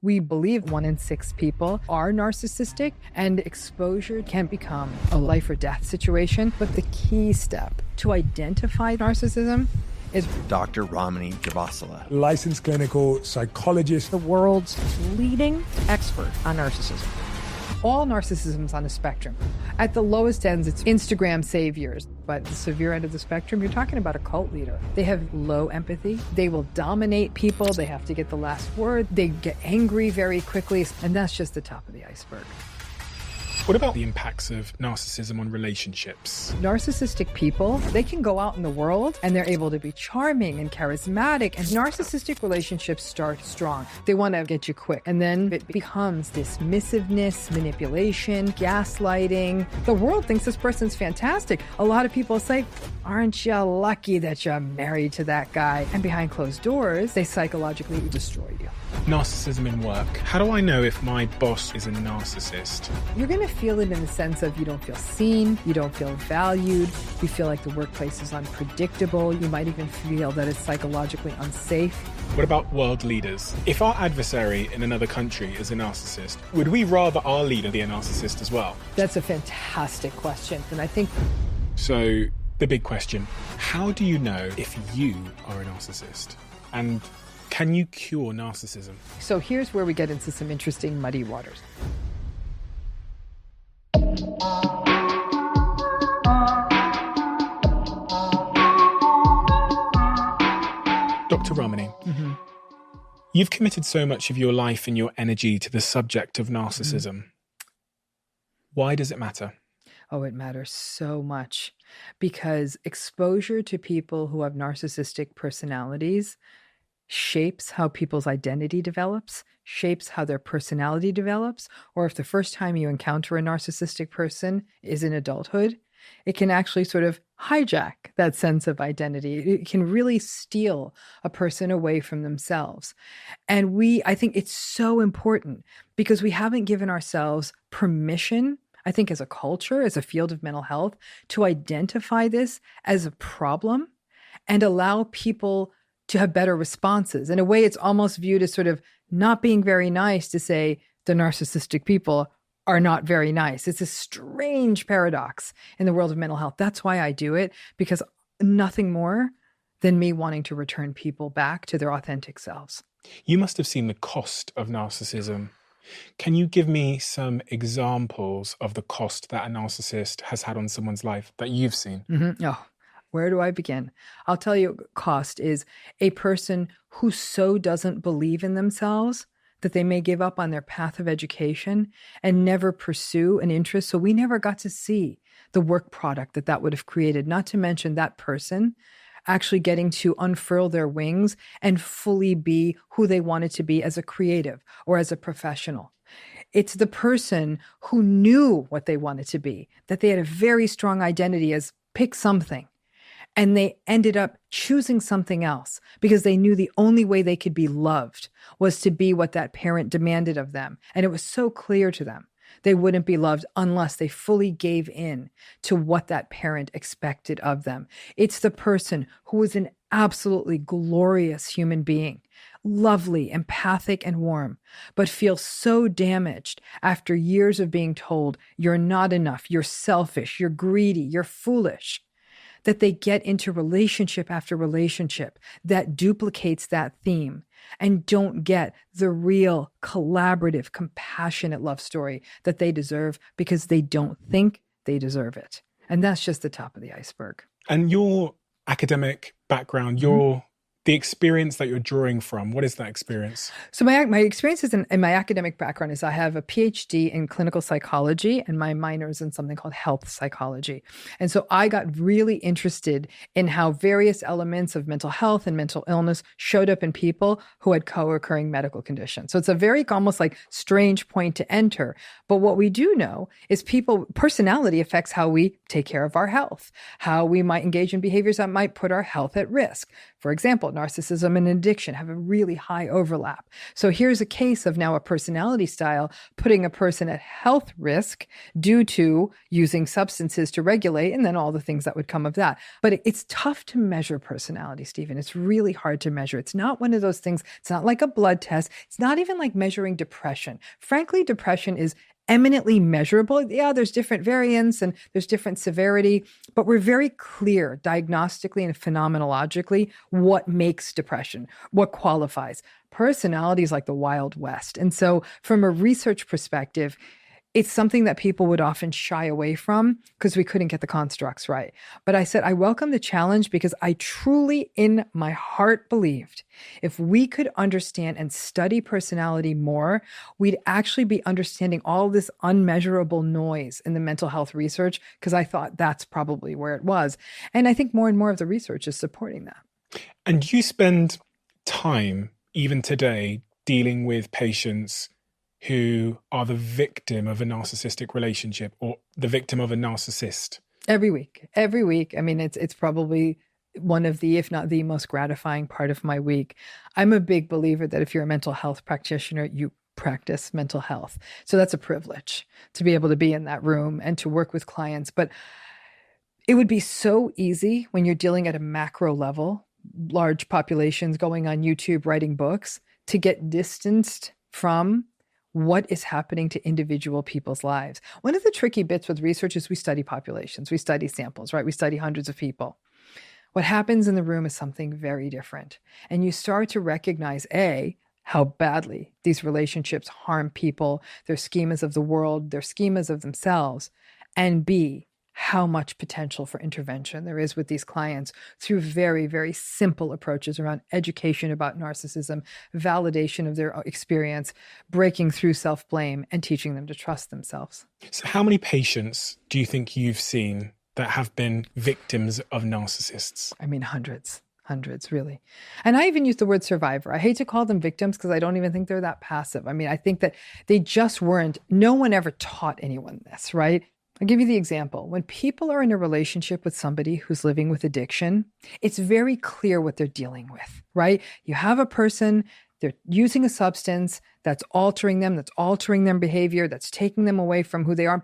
We believe 1 in 6 people are narcissistic, and exposure can become a life or death situation. But the key step to identify narcissism is Dr. Ramani Durvasula, licensed clinical psychologist, the world's leading expert on narcissism. All narcissism is on a spectrum. At the lowest ends, it's Instagram saviors. But the severe end of the spectrum, you're talking about a cult leader. They have low empathy. They will dominate people. They have to get the last word. They get angry very quickly. And that's just the top of the iceberg. What about the impacts of narcissism on relationships? Narcissistic people, they can go out in the world and they're able to be charming and charismatic, and narcissistic relationships start strong. They want to get you quick, and then it becomes dismissiveness, manipulation, gaslighting. The world thinks this person's fantastic. A lot of people say, aren't you lucky that you're married to that guy? And behind closed doors, they psychologically destroy you. Narcissism in work. How do I know if my boss is a narcissist? You're going to feel it in the sense of you don't feel seen, you don't feel valued, you feel like the workplace is unpredictable, you might even feel that it's psychologically unsafe. What about world leaders? If our adversary in another country is a narcissist, would we rather our leader be a narcissist as well? That's a fantastic question, and I think... So, the big question, how do you know if you are a narcissist? And can you cure narcissism? So here's where we get into some interesting muddy waters. Dr. Ramani, you've committed so much of your life and your energy to the subject of narcissism. Why does it matter? Oh, it matters so much because exposure to people who have narcissistic personalities shapes how people's identity develops, shapes how their personality develops, or if the first time you encounter a narcissistic person is in adulthood, it can actually sort of hijack that sense of identity. It can really steal a person away from themselves. And I think it's so important because we haven't given ourselves permission, I think as a culture, as a field of mental health, to identify this as a problem and allow people to have better responses. In a way, it's almost viewed as sort of not being very nice to say the narcissistic people are not very nice. It's a strange paradox in the world of mental health. That's why I do it, because nothing more than me wanting to return people back to their authentic selves. You must have seen the cost of narcissism. Can you give me some examples of the cost that a narcissist has had on someone's life that you've seen? Oh, where do I begin? I'll tell you, cost is a person who so doesn't believe in themselves that they may give up on their path of education and never pursue an interest. So we never got to see the work product that would have created, not to mention that person actually getting to unfurl their wings and fully be who they wanted to be as a creative or as a professional. It's the person who knew what they wanted to be, that they had a very strong identity as pick something. And they ended up choosing something else because they knew the only way they could be loved was to be what that parent demanded of them. And it was so clear to them they wouldn't be loved unless they fully gave in to what that parent expected of them. It's the person who was an absolutely glorious human being, lovely, empathic, and warm, but feels so damaged after years of being told you're not enough, you're selfish, you're greedy, you're foolish, that they get into relationship after relationship that duplicates that theme and don't get the real collaborative, compassionate love story that they deserve because they don't think they deserve it. And that's just the top of the iceberg. And your academic background, the experience that you're drawing from, what is that experience? So my experiences in my academic background is I have a PhD in clinical psychology and my minor is in something called health psychology. And so I got really interested in how various elements of mental health and mental illness showed up in people who had co-occurring medical conditions. So it's a very almost like strange point to enter. But what we do know is personality affects how we take care of our health, how we might engage in behaviors that might put our health at risk. For example, narcissism and addiction have a really high overlap. So here's a case of now a personality style putting a person at health risk due to using substances to regulate, and then all the things that would come of that. But it's tough to measure personality, Steven. It's really hard to measure. It's not one of those things. It's not like a blood test. It's not even like measuring depression. Frankly, depression is eminently measurable. Yeah, there's different variants and there's different severity, but we're very clear diagnostically and phenomenologically what makes depression, what qualifies. Personality is like the Wild West. And so from a research perspective, it's something that people would often shy away from because we couldn't get the constructs right. But I said, I welcome the challenge because I truly in my heart believed if we could understand and study personality more, we'd actually be understanding all this unmeasurable noise in the mental health research, because I thought that's probably where it was. And I think more and more of the research is supporting that. And you spend time, even today, dealing with patients who are the victim of a narcissistic relationship or the victim of a narcissist? Every week. I mean, it's probably one of the, if not the most gratifying part of my week. I'm a big believer that if you're a mental health practitioner, you practice mental health. So that's a privilege to be able to be in that room and to work with clients. But it would be so easy when you're dealing at a macro level, large populations going on YouTube, writing books, to get distanced from what is happening to individual people's lives. One of the tricky bits with research is we study populations, we study samples, right? We study hundreds of people. What happens in the room is something very different. And you start to recognize, A, how badly these relationships harm people, their schemas of the world, their schemas of themselves, and B, how much potential for intervention there is with these clients through very, very simple approaches around education about narcissism, validation of their experience, breaking through self-blame, and teaching them to trust themselves. So how many patients do you think you've seen that have been victims of narcissists? I mean, hundreds, really. And I even use the word survivor. I hate to call them victims because I don't even think they're that passive. I mean, I think that they just weren't, no one ever taught anyone this, right? I'll give you the example. When people are in a relationship with somebody who's living with addiction, it's very clear what they're dealing with, right? You have a person, they're using a substance that's altering them, that's altering their behavior, that's taking them away from who they are.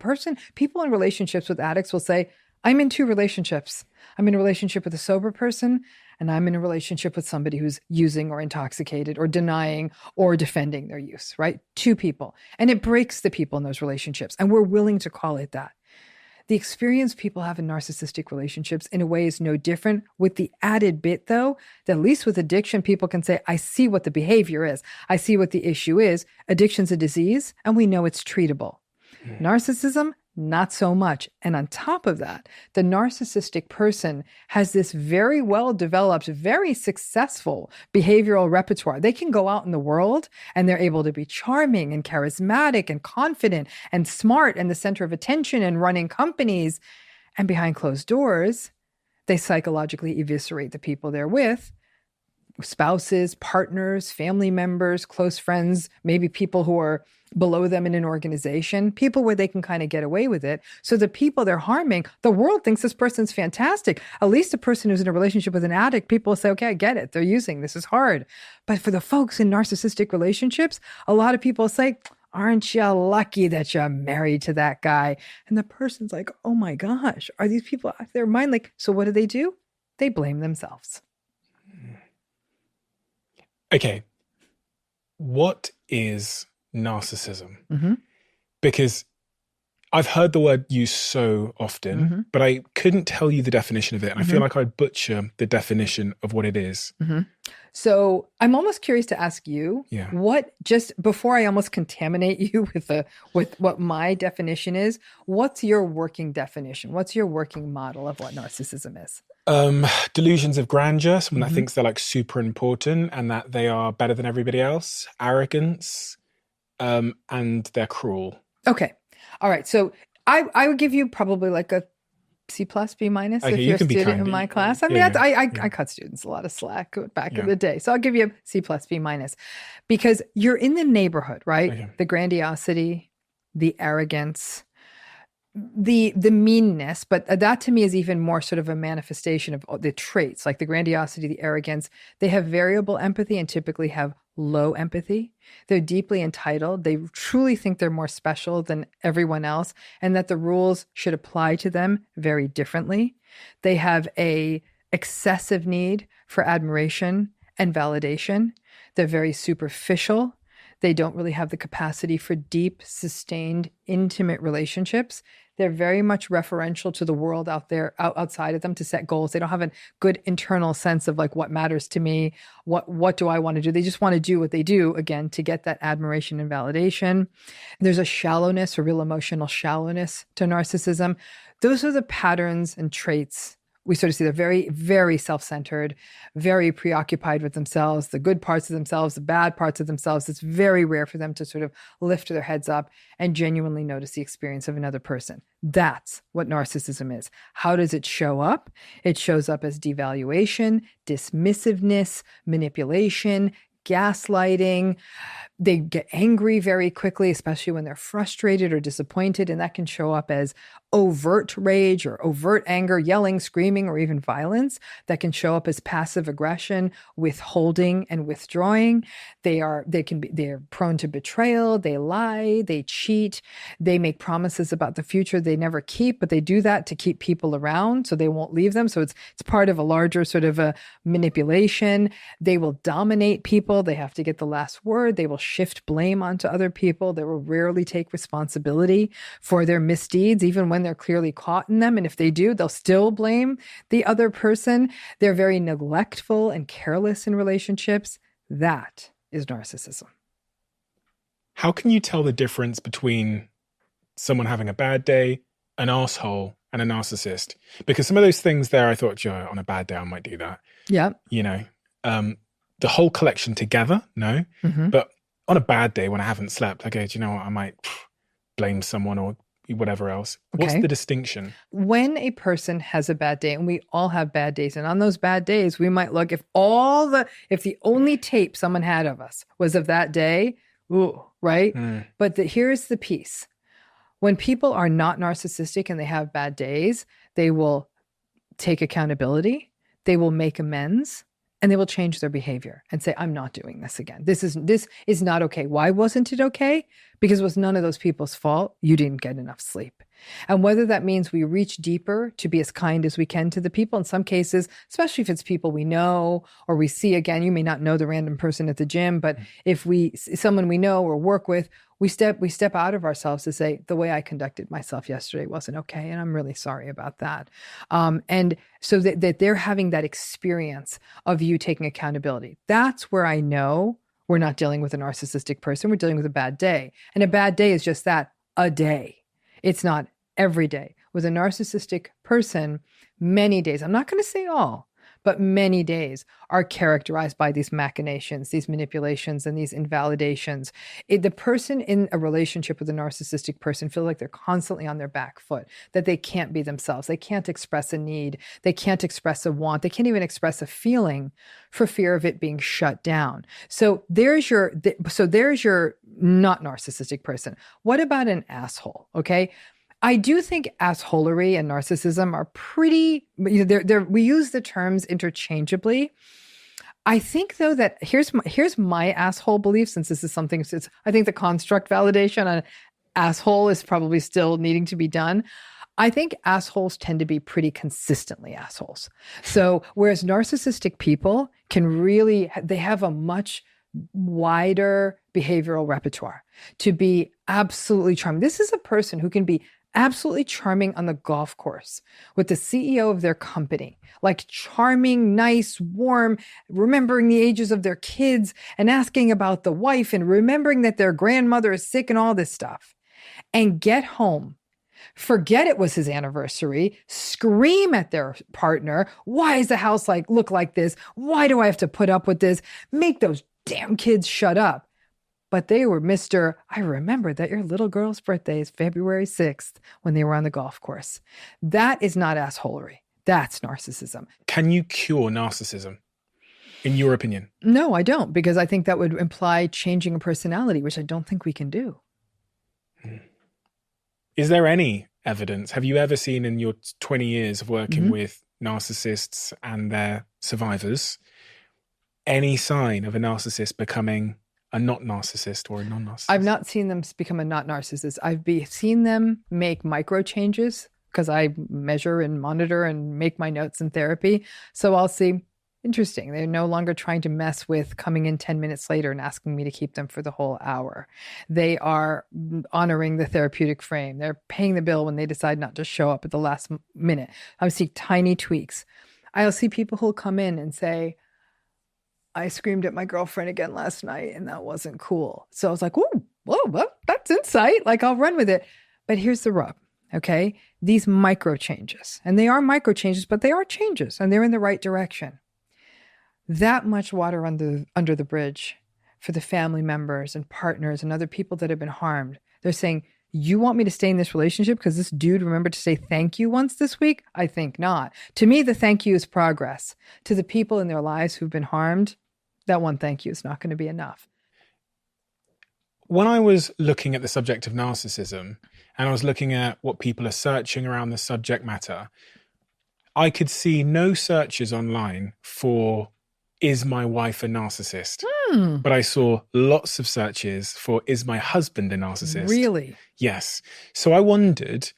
People in relationships with addicts will say, I'm in two relationships. I'm in a relationship with a sober person, and I'm in a relationship with somebody who's using or intoxicated or denying or defending their use, right? Two people. And it breaks the people in those relationships. And we're willing to call it that. The experience people have in narcissistic relationships in a way is no different, with the added bit, though, that at least with addiction, people can say, I see what the behavior is. I see what the issue is. Addiction's a disease, and we know it's treatable. Narcissism, not so much. And on top of that, the narcissistic person has this very well-developed, very successful behavioral repertoire. They can go out in the world and they're able to be charming and charismatic and confident and smart and the center of attention and running companies. And behind closed doors, they psychologically eviscerate the people they're with. Spouses, partners, family members, close friends, maybe people who are below them in an organization, people where they can kind of get away with it. So the people they're harming, the world thinks this person's fantastic. At least a person who's in a relationship with an addict, people say, okay, I get it. They're using, this is hard. But for the folks in narcissistic relationships, a lot of people say, aren't you lucky that you're married to that guy? And the person's like, oh my gosh, are these people out of their mind? Like, so what do? They blame themselves. Okay, what is narcissism? Mm-hmm. Because I've heard the word used so often, mm-hmm. but I couldn't tell you the definition of it. And mm-hmm. I feel like I'd butcher the definition of what it is. Mm-hmm. So I'm almost curious to ask you, what, just before I almost contaminate you with what my definition is, what's your working definition? What's your working model of what narcissism is? Delusions of grandeur, someone mm-hmm. that thinks they're like super important and that they are better than everybody else, arrogance, and they're cruel. Okay. All right. So I would give you probably like a C+, B- okay, if you're a student in my class. I mean, I cut students a lot of slack back in the day. So I'll give you a C+, B-, because you're in the neighborhood, right? Okay. The grandiosity, the arrogance, the meanness, but that to me is even more sort of a manifestation of the traits, like the grandiosity, the arrogance. They have variable empathy and typically have low empathy. They're deeply entitled. They truly think they're more special than everyone else and that the rules should apply to them very differently. They have a excessive need for admiration and validation. They're very superficial. They don't really have the capacity for deep, sustained, intimate relationships. They're very much referential to the world out there, outside of them to set goals. They don't have a good internal sense of like what matters to me, what do I want to do? They just want to do what they do, again, to get that admiration and validation. There's a shallowness, a real emotional shallowness to narcissism. Those are the patterns and traits we sort of see. They're very, very self-centered, very preoccupied with themselves, the good parts of themselves, the bad parts of themselves. It's very rare for them to sort of lift their heads up and genuinely notice the experience of another person. That's what narcissism is. How does it show up? It shows up as devaluation, dismissiveness, manipulation, gaslighting. They get angry very quickly, especially when they're frustrated or disappointed. And that can show up as overt rage or overt anger, yelling, screaming, or even violence. That can show up as passive aggression, withholding and withdrawing. They're prone to betrayal. They lie, they cheat. They make promises about the future they never keep, but they do that to keep people around so they won't leave them. So it's part of a larger sort of a manipulation. They will dominate people. They have to get the last word. They will shift blame onto other people. They will rarely take responsibility for their misdeeds, even when they're clearly caught in them. And if they do, they'll still blame the other person. They're very neglectful and careless in relationships. That is narcissism. How can you tell the difference between someone having a bad day, an asshole, and a narcissist? Because some of those things there, I thought, on a bad day, I might do that. Yeah. The whole collection together, no. Mm-hmm. But on a bad day when I haven't slept, okay, do you know what? I might blame someone or whatever else. Okay. What's the distinction? When a person has a bad day, and we all have bad days, and on those bad days, we might look, if the only tape someone had of us was of that day, ooh, right? But here's the piece. When people are not narcissistic and they have bad days, they will take accountability, they will make amends, and they will change their behavior and say, I'm not doing this again. This is not okay. Why wasn't it okay? Because it was none of those people's fault. You didn't get enough sleep. And whether that means we reach deeper to be as kind as we can to the people, in some cases, especially if it's people we know or we see again, you may not know the random person at the gym, but if someone we know or work with, we step out of ourselves to say, the way I conducted myself yesterday wasn't okay, and I'm really sorry about that. And so that they're having that experience of you taking accountability. That's where I know we're not dealing with a narcissistic person. We're dealing with a bad day. And a bad day is just that, a day. It's not every day. With a narcissistic person, many days, I'm not going to say all, but many days are characterized by these machinations, these manipulations, and these invalidations. The person in a relationship with a narcissistic person feels like they're constantly on their back foot, that they can't be themselves. They can't express a need. They can't express a want. They can't even express a feeling for fear of it being shut down. So there's your not narcissistic person. What about an asshole? Okay. I do think assholery and narcissism are pretty, we use the terms interchangeably. I think though that here's my asshole belief, since this is something, I think the construct validation on asshole is probably still needing to be done. I think assholes tend to be pretty consistently assholes. So whereas narcissistic people they have a much wider behavioral repertoire to be absolutely charming. This is a person who can be absolutely charming on the golf course with the CEO of their company, like charming, nice, warm, remembering the ages of their kids and asking about the wife and remembering that their grandmother is sick and all this stuff, and get home, forget it was his anniversary, scream at their partner. Why is the house look like this? Why do I have to put up with this? Make those damn kids shut up. But they were I remember that your little girl's birthday is February 6th when they were on the golf course. That is not assholery. That's narcissism. Can you cure narcissism, in your opinion? No, I don't, because I think that would imply changing a personality, which I don't think we can do. Is there any evidence? Have you ever seen in your 20 years of working with narcissists and their survivors any sign of a narcissist becoming a not narcissist or a non-narcissist? I've not seen them become a not narcissist. I've seen them make micro changes because I measure and monitor and make my notes in therapy. So I'll see, interesting, they're no longer trying to mess with coming in 10 minutes later and asking me to keep them for the whole hour. They are honoring the therapeutic frame. They're paying the bill when they decide not to show up at the last minute. I see tiny tweaks. I'll see people who'll come in and say, I screamed at my girlfriend again last night and that wasn't cool. So I was like, whoa, well, that's insight. Like, I'll run with it. But here's the rub, okay? These micro changes, and they are micro changes, but they are changes and they're in the right direction. That much water under the bridge for the family members and partners and other people that have been harmed. They're saying, you want me to stay in this relationship because this dude remembered to say thank you once this week? I think not. To me, the thank you is progress. To the people in their lives who've been harmed, that one thank you is not going to be enough. When I was looking at the subject of narcissism and I was looking at what people are searching around the subject matter, I could see no searches online for, is my wife a narcissist? But I saw lots of searches for, is my husband a narcissist? Really? Yes. So I wondered,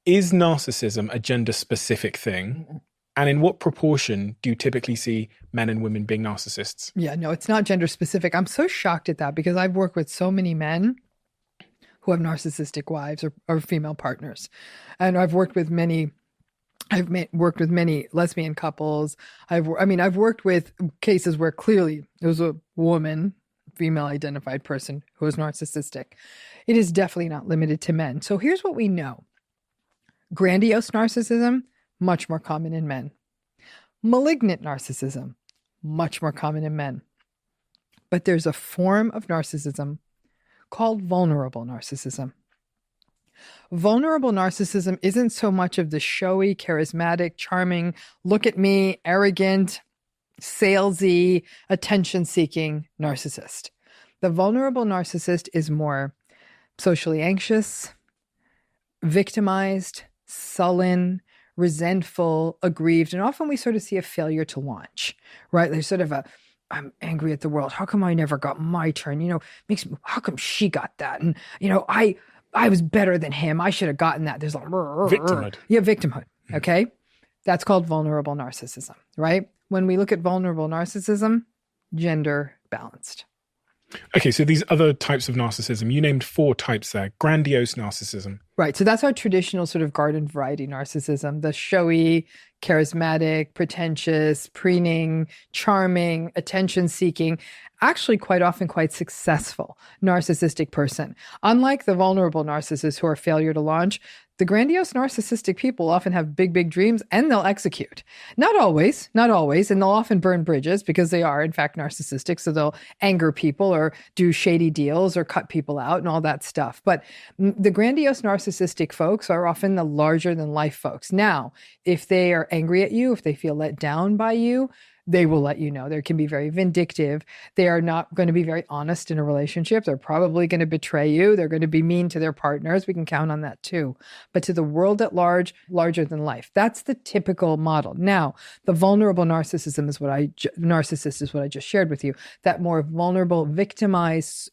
is narcissism a gender-specific thing? And in what proportion do you typically see men and women being narcissists? Yeah, no, it's not gender specific. I'm so shocked at that because I've worked with so many men who have narcissistic wives or female partners. And I've worked with many lesbian couples. I've worked with cases where clearly there was a woman, female identified person who was narcissistic. It is definitely not limited to men. So here's what we know. Grandiose narcissism, much more common in men. Malignant narcissism, much more common in men. But there's a form of narcissism called vulnerable narcissism. Vulnerable narcissism isn't so much of the showy, charismatic, charming, look at me, arrogant, salesy, attention-seeking narcissist. The vulnerable narcissist is more socially anxious, victimized, sullen, resentful, aggrieved, and often we sort of see a failure to launch, right? There's sort of I'm angry at the world. How come I never got my turn? Makes me, how come she got that? And, I was better than him. I should have gotten that. There's like victimhood. Yeah, victimhood. Okay. That's called vulnerable narcissism, right? When we look at vulnerable narcissism, gender balanced. Okay, so these other types of narcissism, you named 4 types there. Grandiose narcissism. Right. So that's our traditional sort of garden variety narcissism, the showy, charismatic, pretentious, preening, charming, attention-seeking, actually quite often quite successful narcissistic person. Unlike the vulnerable narcissists who are failure to launch, the grandiose narcissistic people often have big, big dreams and they'll execute. Not always. And they'll often burn bridges because they are, in fact, narcissistic. So they'll anger people or do shady deals or cut people out and all that stuff. But the grandiose narcissistic folks are often the larger than life folks. Now, if they are angry at you, if they feel let down by you, they will let you know. They can be very vindictive. They are not going to be very honest in a relationship. They're probably going to betray you. They're going to be mean to their partners. We can count on that too. But to the world at large, larger than life. That's the typical model. Now, the vulnerable narcissist is what I just shared with you. That more vulnerable, victimized,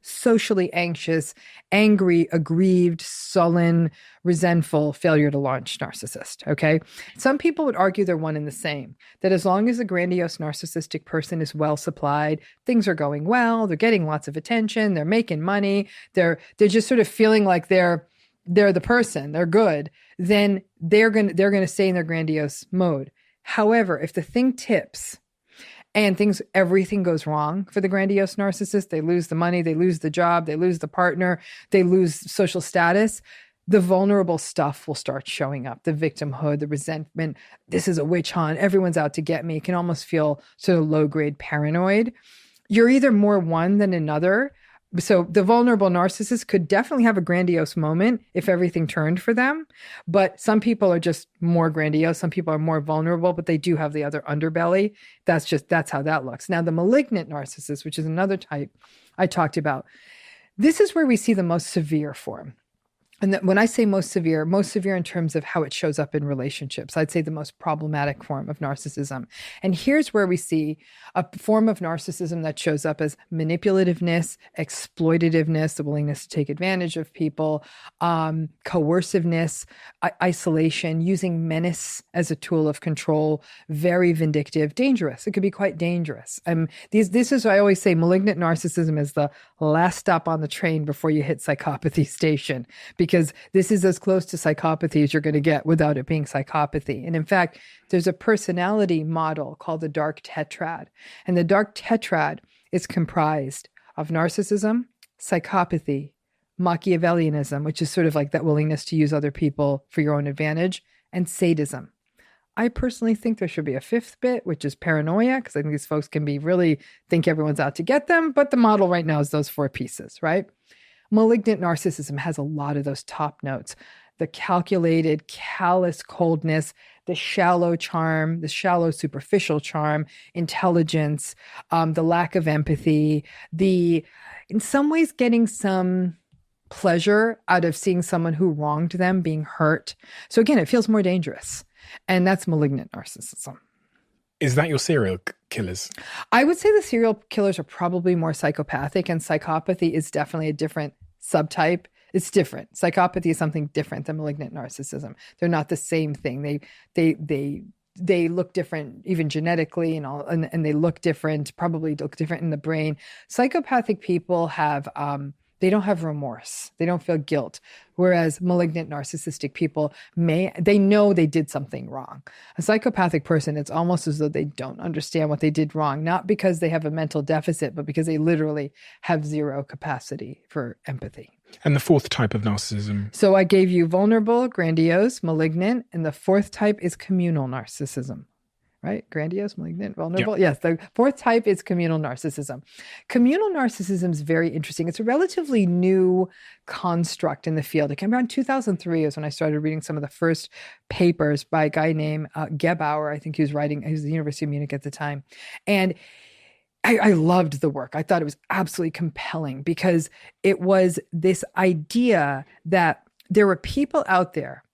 socially anxious, angry, aggrieved, sullen, resentful, failure to launch narcissist, okay? Some people would argue they're one and the same, that as long as a grandiose narcissistic person is well supplied, things are going well, they're getting lots of attention, they're making money, they're just sort of feeling like they're the person, they're good, then they're going to stay in their grandiose mode. However, if the thing tips and everything goes wrong for the grandiose narcissist, they lose the money, they lose the job, they lose the partner, they lose social status, the vulnerable stuff will start showing up. The victimhood, the resentment, this is a witch hunt, everyone's out to get me. It can almost feel sort of low-grade paranoid. You're either more one than another. So the vulnerable narcissist could definitely have a grandiose moment if everything turned for them. But some people are just more grandiose. Some people are more vulnerable, but they do have the other underbelly. That's how that looks. Now, the malignant narcissist, which is another type I talked about, this is where we see the most severe form. And when I say most severe in terms of how it shows up in relationships, I'd say the most problematic form of narcissism. And here's where we see a form of narcissism that shows up as manipulativeness, exploitativeness, the willingness to take advantage of people, coerciveness, isolation, using menace as a tool of control, very vindictive, dangerous. It could be quite dangerous. This is why I always say malignant narcissism is the last stop on the train before you hit psychopathy station, because this is as close to psychopathy as you're going to get without it being psychopathy. And in fact, there's a personality model called the dark tetrad. And the dark tetrad is comprised of narcissism, psychopathy, Machiavellianism, which is sort of like that willingness to use other people for your own advantage, and sadism. I personally think there should be a fifth bit, which is paranoia, because I think these folks can be really think everyone's out to get them. But the model right now is those four pieces, right? Malignant narcissism has a lot of those top notes: the calculated, callous coldness, the shallow charm, the shallow superficial charm, intelligence, the lack of empathy, in some ways getting some pleasure out of seeing someone who wronged them being hurt. So again, it feels more dangerous. And that's malignant narcissism. Is that your serial killers? I would say the serial killers are probably more psychopathic, and psychopathy is definitely a different subtype. It's different. Psychopathy is something different than malignant narcissism. They're not the same thing. They look different, even genetically, and they look different, probably look different in the brain. Psychopathic people have they don't have remorse. They don't feel guilt. Whereas malignant narcissistic people they know they did something wrong. A psychopathic person, it's almost as though they don't understand what they did wrong, not because they have a mental deficit, but because they literally have zero capacity for empathy. And the fourth type of narcissism? So I gave you vulnerable, grandiose, malignant, and the fourth type is communal narcissism. Right? Grandiose, malignant, vulnerable. Yep. Yes, the fourth type is communal narcissism. Communal narcissism is very interesting. It's a relatively new construct in the field. It came around 2003 is when I started reading some of the first papers by a guy named Gebauer. I think he was at the University of Munich at the time. And I loved the work. I thought it was absolutely compelling because it was this idea that there were people out there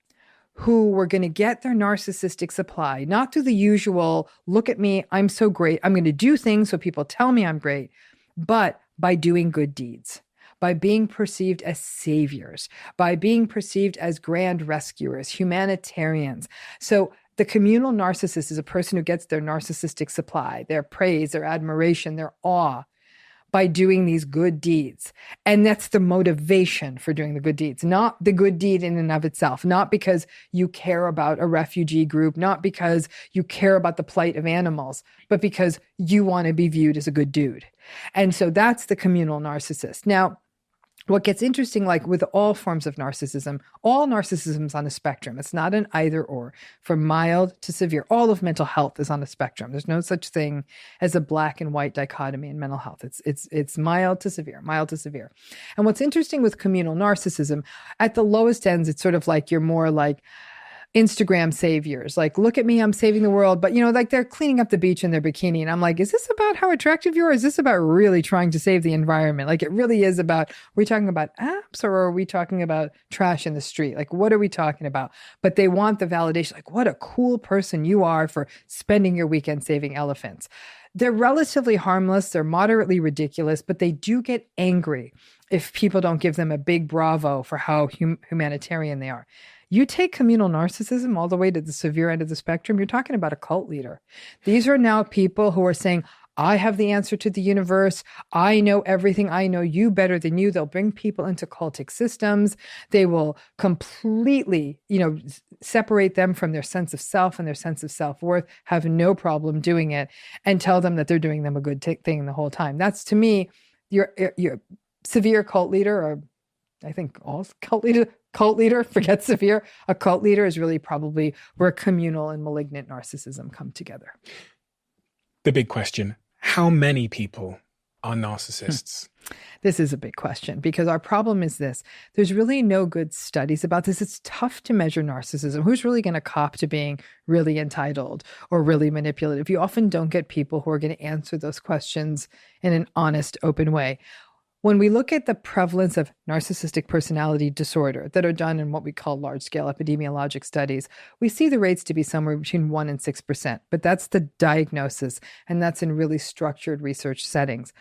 who were going to get their narcissistic supply, not through the usual, look at me, I'm so great, I'm going to do things so people tell me I'm great, but by doing good deeds, by being perceived as saviors, by being perceived as grand rescuers, humanitarians. So the communal narcissist is a person who gets their narcissistic supply, their praise, their admiration, their awe, by doing these good deeds. And that's the motivation for doing the good deeds, not the good deed in and of itself, not because you care about a refugee group, not because you care about the plight of animals, but because you want to be viewed as a good dude. And so that's the communal narcissist. Now, what gets interesting, like with all forms of narcissism, all narcissism is on a spectrum. It's not an either or, from mild to severe. All of mental health is on a spectrum. There's no such thing as a black and white dichotomy in mental health. It's mild to severe, mild to severe. And what's interesting with communal narcissism, at the lowest ends, it's sort of like you're more like Instagram saviors. Like, look at me, I'm saving the world. But, like they're cleaning up the beach in their bikini. And I'm like, is this about how attractive you are? Is this about really trying to save the environment? Like, it really is about, are we talking about apps or are we talking about trash in the street? Like, what are we talking about? But they want the validation. Like, what a cool person you are for spending your weekend saving elephants. They're relatively harmless. They're moderately ridiculous, but they do get angry if people don't give them a big bravo for how humanitarian they are. You take communal narcissism all the way to the severe end of the spectrum, you're talking about a cult leader. These are now people who are saying, I have the answer to the universe. I know everything. I know you better than you. They'll bring people into cultic systems. They will completely, separate them from their sense of self and their sense of self-worth, have no problem doing it, and tell them that they're doing them a good thing the whole time. That's, to me, your severe cult leader, or I think all cult leader, forget severe. A cult leader is really probably where communal and malignant narcissism come together. The big question, how many people are narcissists? This is a big question because our problem is this. There's really no good studies about this. It's tough to measure narcissism. Who's really going to cop to being really entitled or really manipulative? You often don't get people who are going to answer those questions in an honest, open way. when we look at the prevalence of narcissistic personality disorder that are done in what we call large-scale epidemiologic studies, we see the rates to be somewhere between 1% and 6%. But that's the diagnosis, and that's in really structured research settings.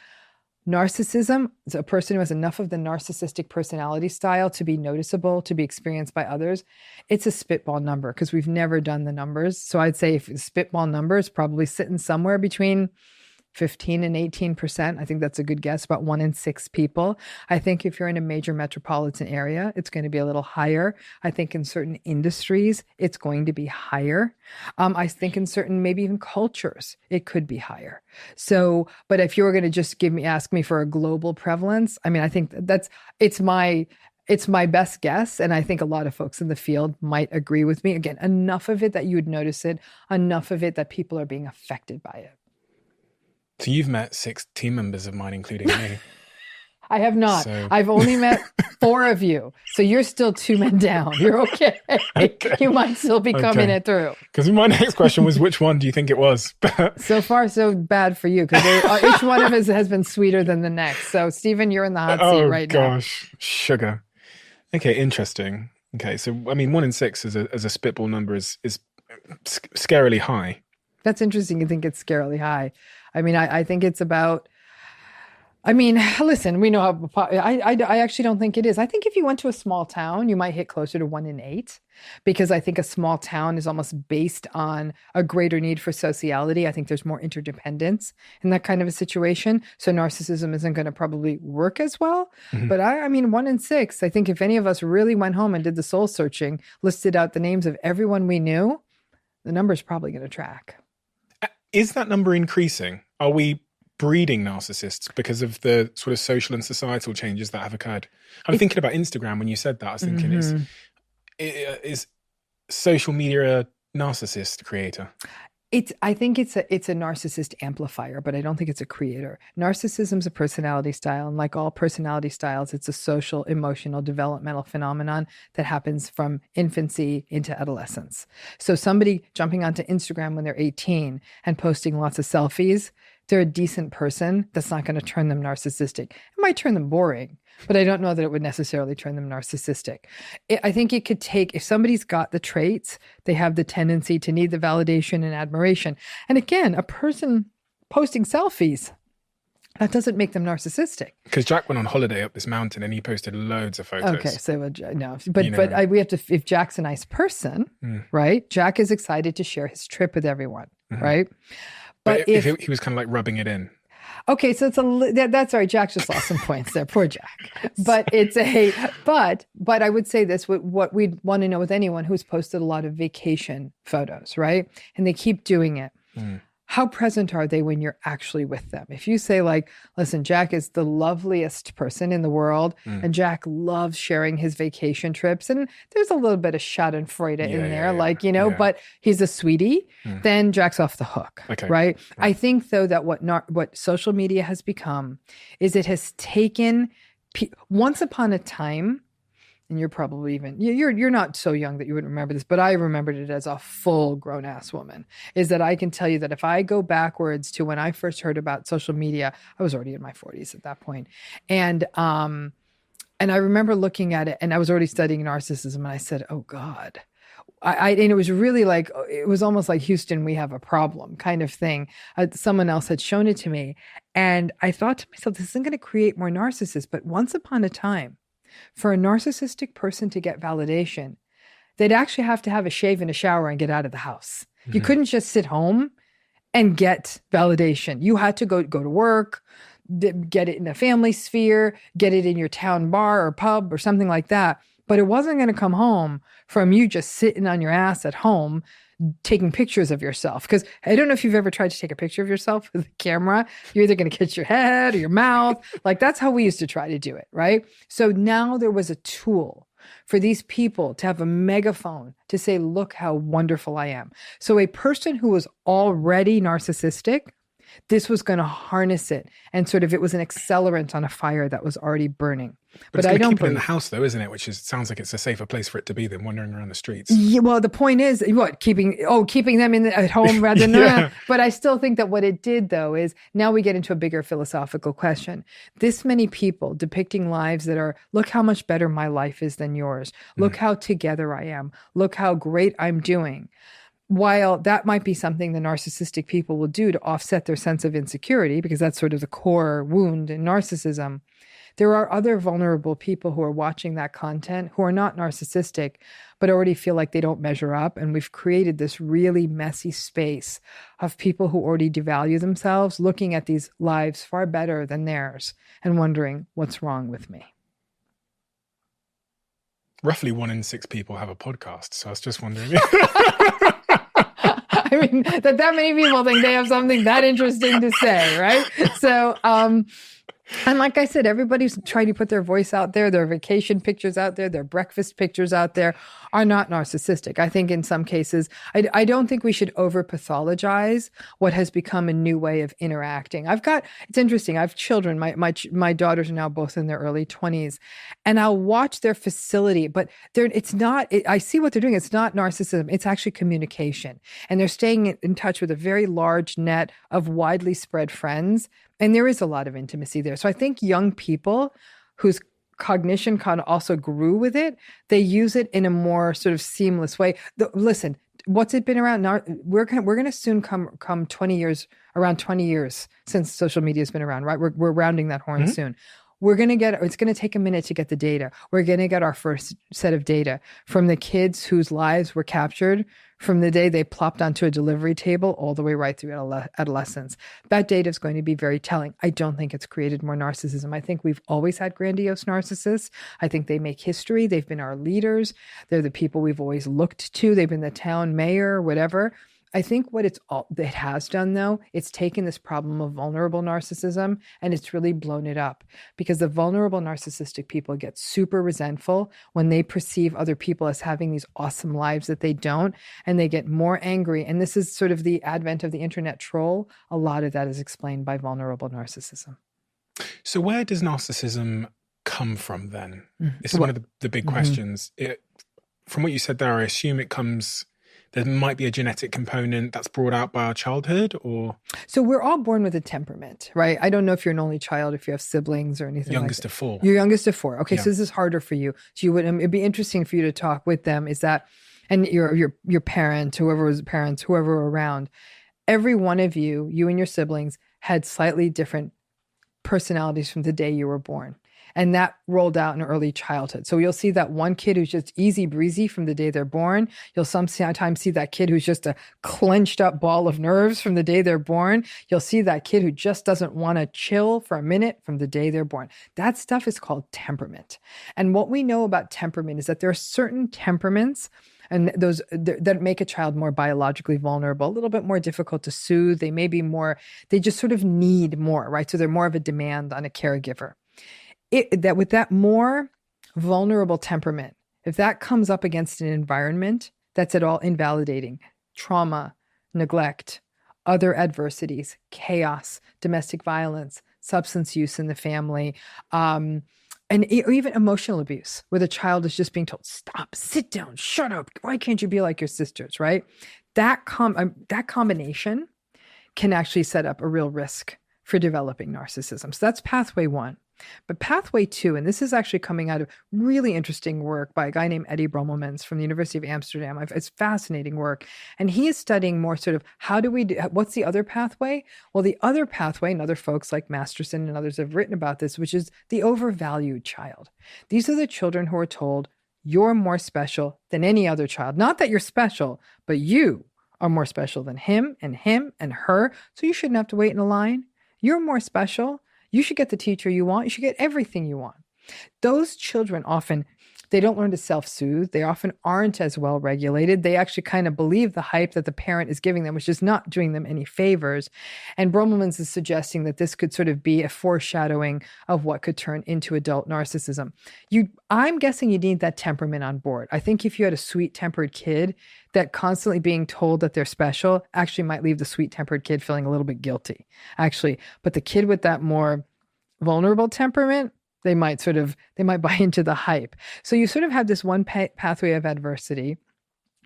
Narcissism is a person who has enough of the narcissistic personality style to be noticeable, to be experienced by others. It's a spitball number because we've never done the numbers. So I'd say if spitball numbers probably sitting somewhere between 15 and 18%. I think that's a good guess, about 1 in 6 people. I think if you're in a major metropolitan area, it's going to be a little higher. I think in certain industries, it's going to be higher. I think in certain, maybe even cultures, it could be higher. So, but if you were going to just ask me for a global prevalence, I mean, I think it's my best guess. And I think a lot of folks in the field might agree with me. Again, enough of it that you would notice it, enough of it that people are being affected by it. So you've met 6 team members of mine, including me. I have not. So... I've only met 4 of you. So you're still 2 men down. You're okay. You might still be coming it through. Because my next question was, which one do you think it was? So far, so bad for you, because each one of us has been sweeter than the next. So Steven, you're in the hot seat right now. Oh gosh, sugar. Okay, interesting. Okay, so I mean, 1 in 6 as a spitball number is scarily high. That's interesting. You think it's scarily high. I mean, I think it's about, I mean, listen, we know how, I actually don't think it is. I think if you went to a small town, you might hit closer to 1 in 8, because I think a small town is almost based on a greater need for sociality. I think there's more interdependence in that kind of a situation. So narcissism isn't going to probably work as well. Mm-hmm. But I mean, 1 in 6, I think if any of us really went home and did the soul searching, listed out the names of everyone we knew, the number's probably going to track. Is that number increasing? Are we breeding narcissists because of the sort of social and societal changes that have occurred? I'm thinking about Instagram when you said that. I was thinking, is social media a narcissist creator? I think it's a narcissist amplifier, but I don't think it's a creator. Narcissism is a personality style, and like all personality styles, it's a social, emotional, developmental phenomenon that happens from infancy into adolescence. So somebody jumping onto Instagram when they're 18 and posting lots of selfies, they're a decent person. That's not going to turn them narcissistic. It might turn them boring, but I don't know that it would necessarily turn them narcissistic. I think it could take, if somebody's got the traits, they have the tendency to need the validation and admiration. And again, a person posting selfies, that doesn't make them narcissistic. Because Jack went on holiday up this mountain and he posted loads of photos. Okay, so no, but we have to, if Jack's a nice person, right? Jack is excited to share his trip with everyone, right? But if he was kind of like rubbing it in. Okay, so that's all right. Jack just lost some points there. Poor Jack. But but I would say this, what we'd want to know with anyone who's posted a lot of vacation photos, right? And they keep doing it. How present are they when you're actually with them? If you say like, listen, Jack is the loveliest person in the world, and Jack loves sharing his vacation trips, and there's a little bit of schadenfreude in there, but he's a sweetie, then Jack's off the hook, right? I think though that what social media has become is it has taken, once upon a time, and you're probably you're not so young that you wouldn't remember this, but I remembered it as a full grown ass woman, is that I can tell you that if I go backwards to when I first heard about social media, I was already in my 40s at that point. And I remember looking at it, and I was already studying narcissism, and I said, oh God. And it was really like, it was almost like, Houston, we have a problem kind of thing. Someone else had shown it to me. And I thought to myself, this isn't going to create more narcissists. But once upon a time, for a narcissistic person to get validation, they'd actually have to have a shave and a shower and get out of the house. You couldn't just sit home and get validation. You had to go to work, get it in a family sphere, get it in your town bar or pub or something like that. But it wasn't going to come home from you just sitting on your ass at home taking pictures of yourself. Because I don't know if you've ever tried to take a picture of yourself with a camera. You're either going to catch your head or your mouth. Like that's how we used to try to do it, right? So now there was a tool for these people to have a megaphone to say, look how wonderful I am. So a person who was already narcissistic, this was going to harness it. And sort of, it was an accelerant on a fire that was already burning. But it's I don't keep it in believe the house, though, isn't it? Which sounds like it's a safer place for it to be than wandering around the streets. Yeah, well, the point is, what, keeping them at home rather than Yeah. But I still think that what it did, though, is now we get into a bigger philosophical question. This many people depicting lives that are, look how much better my life is than yours. Look how together I am. Look how great I'm doing. While that might be something the narcissistic people will do to offset their sense of insecurity, because that's sort of the core wound in narcissism, there are other vulnerable people who are watching that content who are not narcissistic, but already feel like they don't measure up. And we've created this really messy space of people who already devalue themselves, looking at these lives far better than theirs and wondering, what's wrong with me? Roughly 1 in 6 people have a podcast. So I was just wondering. I mean, that many people think they have something that interesting to say, right? So, and like I said, everybody's trying to put their voice out there, their vacation pictures out there, their breakfast pictures out there are not narcissistic. I think in some cases, I don't think we should over pathologize what has become a new way of interacting. It's interesting. I have children. My daughters are now both in their early 20s, and I'll watch their facility, but I see what they're doing. It's not narcissism. It's actually communication. And they're staying in touch with a very large net of widely spread friends. And there is a lot of intimacy there. So I think young people whose cognition kind of also grew with it, they use it in a more sort of seamless way. Listen, what's it been around now? We're going to soon come 20 years, around 20 years since social media has been around, right? We're rounding that horn soon. It's going to take a minute to get the data. We're going to get our first set of data from the kids whose lives were captured from the day they plopped onto a delivery table all the way right through adolescence. That data is going to be very telling. I don't think it's created more narcissism. I think we've always had grandiose narcissists. I think they make history. They've been our leaders. They're the people we've always looked to. They've been the town mayor, whatever. I think what it has done, though, it's taken this problem of vulnerable narcissism and it's really blown it up, because the vulnerable narcissistic people get super resentful when they perceive other people as having these awesome lives that they don't, and they get more angry. And this is sort of the advent of the internet troll. A lot of that is explained by vulnerable narcissism. So where does narcissism come from then? This is one of the big questions. From what you said there, I assume there might be a genetic component that's brought out by our childhood, or? So we're all born with a temperament, right? I don't know if you're an only child, if you have siblings or anything youngest like that. of 4. You're youngest of 4. Okay, yeah. So this is harder for you. So it'd be interesting for you to talk with them, is that, and your parents, whoever were around, every one of you and your siblings had slightly different personalities from the day you were born. And that rolled out in early childhood. So you'll see that one kid who's just easy breezy from the day they're born. You'll sometimes see that kid who's just a clenched up ball of nerves from the day they're born. You'll see that kid who just doesn't want to chill for a minute from the day they're born. That stuff is called temperament. And what we know about temperament is that there are certain temperaments and those that make a child more biologically vulnerable, a little bit more difficult to soothe. They just sort of need more, right? So they're more of a demand on a caregiver. With that more vulnerable temperament, if that comes up against an environment that's at all invalidating, trauma, neglect, other adversities, chaos, domestic violence, substance use in the family, and even emotional abuse, where the child is just being told, stop, sit down, shut up, why can't you be like your sisters, right? That combination can actually set up a real risk for developing narcissism. So that's pathway 1. But pathway 2, and this is actually coming out of really interesting work by a guy named Eddie Brommelmans from the University of Amsterdam. It's fascinating work. And he is studying more sort of what's the other pathway? Well, the other pathway, and other folks like Masterson and others have written about this, which is the overvalued child. These are the children who are told, you're more special than any other child. Not that you're special, but you are more special than him and her. So you shouldn't have to wait in a line. You're more special. You should get the teacher you want. You should get everything you want. Those children often, they don't learn to self-soothe. They often aren't as well regulated. They actually kind of believe the hype that the parent is giving them, which is not doing them any favors. And Brommelmans is suggesting that this could sort of be a foreshadowing of what could turn into adult narcissism. I'm guessing you need that temperament on board. I think if you had a sweet-tempered kid, that constantly being told that they're special actually might leave the sweet-tempered kid feeling a little bit guilty, actually. But the kid with that more vulnerable temperament, They might buy into the hype. So you sort of have this one pathway of adversity.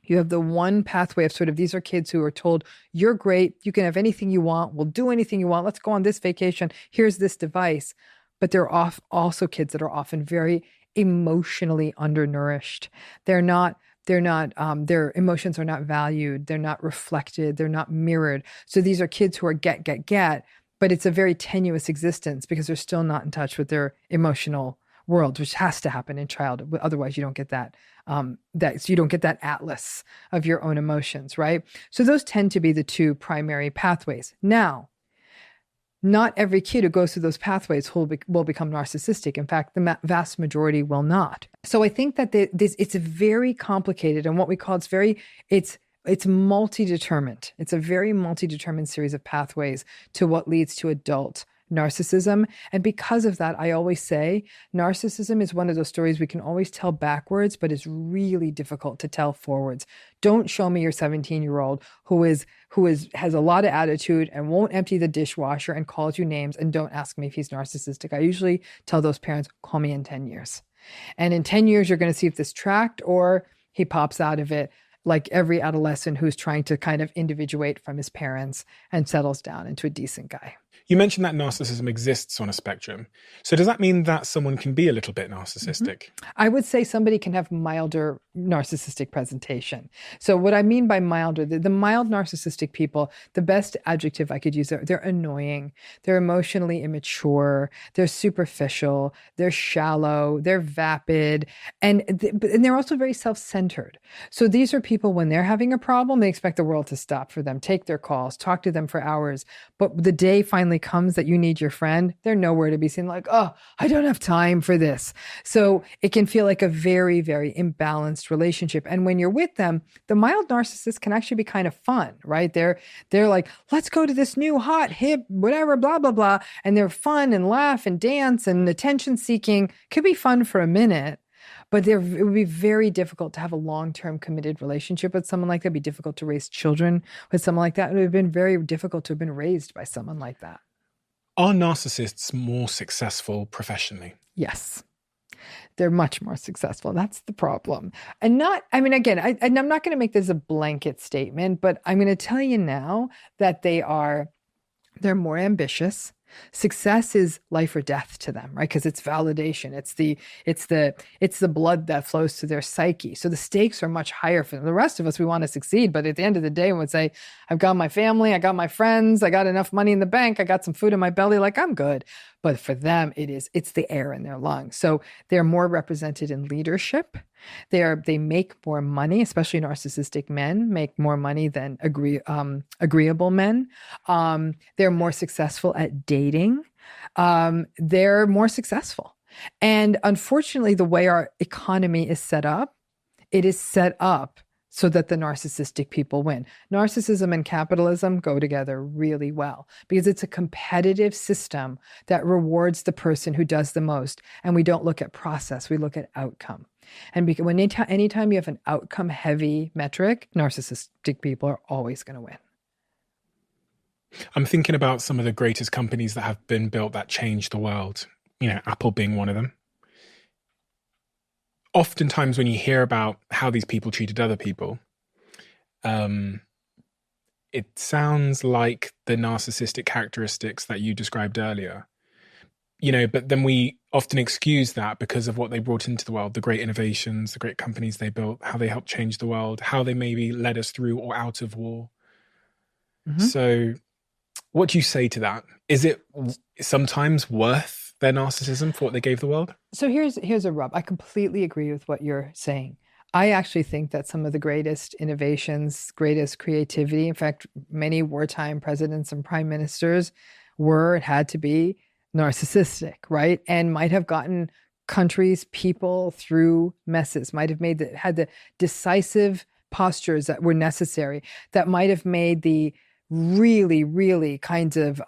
You have the one pathway of sort of, these are kids who are told, you're great, you can have anything you want, we'll do anything you want, let's go on this vacation, here's this device. But they're also kids that are often very emotionally undernourished. Their emotions are not valued, they're not reflected, they're not mirrored. So these are kids who are get, but it's a very tenuous existence because they're still not in touch with their emotional world, which has to happen in childhood. Otherwise, you don't get that. So you don't get that atlas of your own emotions, right? So those tend to be the two primary pathways. Now, not every kid who goes through those pathways will become narcissistic. In fact, the vast majority will not. So I think that it's very complicated, and what we call it's multi-determined. It's a very multi-determined series of pathways to what leads to adult narcissism. And because of that, I always say narcissism is one of those stories we can always tell backwards, but it's really difficult to tell forwards. Don't show me your 17-year-old who has a lot of attitude and won't empty the dishwasher and calls you names, and don't ask me if he's narcissistic. I usually tell those parents, call me in 10 years. And in 10 years, you're going to see if this tracked or he pops out of it like every adolescent who's trying to kind of individuate from his parents and settles down into a decent guy. You mentioned that narcissism exists on a spectrum. So does that mean that someone can be a little bit narcissistic? Mm-hmm. I would say somebody can have milder narcissistic presentation. So what I mean by milder, the mild narcissistic people, the best adjective I could use, they're annoying, they're emotionally immature, they're superficial, they're shallow, they're vapid, and they're also very self-centered. So these are people, when they're having a problem, they expect the world to stop for them, take their calls, talk to them for hours. But the day finally comes that you need your friend, they're nowhere to be seen, like, oh, I don't have time for this. So it can feel like a very, very imbalanced relationship. And when you're with them, the mild narcissist can actually be kind of fun, right? They're like, let's go to this new hot, hip, whatever, blah, blah, blah. And they're fun and laugh and dance and attention seeking. Could be fun for a minute, but it would be very difficult to have a long-term committed relationship with someone like that. It'd be difficult to raise children with someone like that. It would have been very difficult to have been raised by someone like that. Are narcissists more successful professionally? Yes. They're much more successful. That's the problem. And I'm not going to make this a blanket statement, but I'm going to tell you now that they're more ambitious. Success is life or death to them, right? Because it's validation. It's the blood that flows to their psyche. So the stakes are much higher for them. The rest of us, we want to succeed, but at the end of the day, we would say, I've got my family, I got my friends, I got enough money in the bank, I got some food in my belly, like I'm good. But for them, it's the air in their lungs. So they're more represented in leadership. They make more money, especially narcissistic men make more money than agreeable men. They're more successful at dating. They're more successful. And unfortunately, the way our economy is set up, it is set up so that the narcissistic people win. Narcissism and capitalism go together really well because it's a competitive system that rewards the person who does the most. And we don't look at process, we look at outcome. And because anytime you have an outcome-heavy metric, narcissistic people are always going to win. I'm thinking about some of the greatest companies that have been built that changed the world, Apple being one of them. Oftentimes when you hear about how these people treated other people, it sounds like the narcissistic characteristics that you described earlier, but then we often excuse that because of what they brought into the world, the great innovations, the great companies they built, how they helped change the world, how they maybe led us through or out of war. Mm-hmm. So what do you say to that? Is it sometimes worth their narcissism for what they gave the world? So here's a rub. I completely agree with what you're saying. I actually think that some of the greatest innovations, greatest creativity, in fact, many wartime presidents and prime ministers had to be narcissistic, right? And might have gotten countries, people through messes, might have had the decisive postures that were necessary, that might have made the really, really kinds of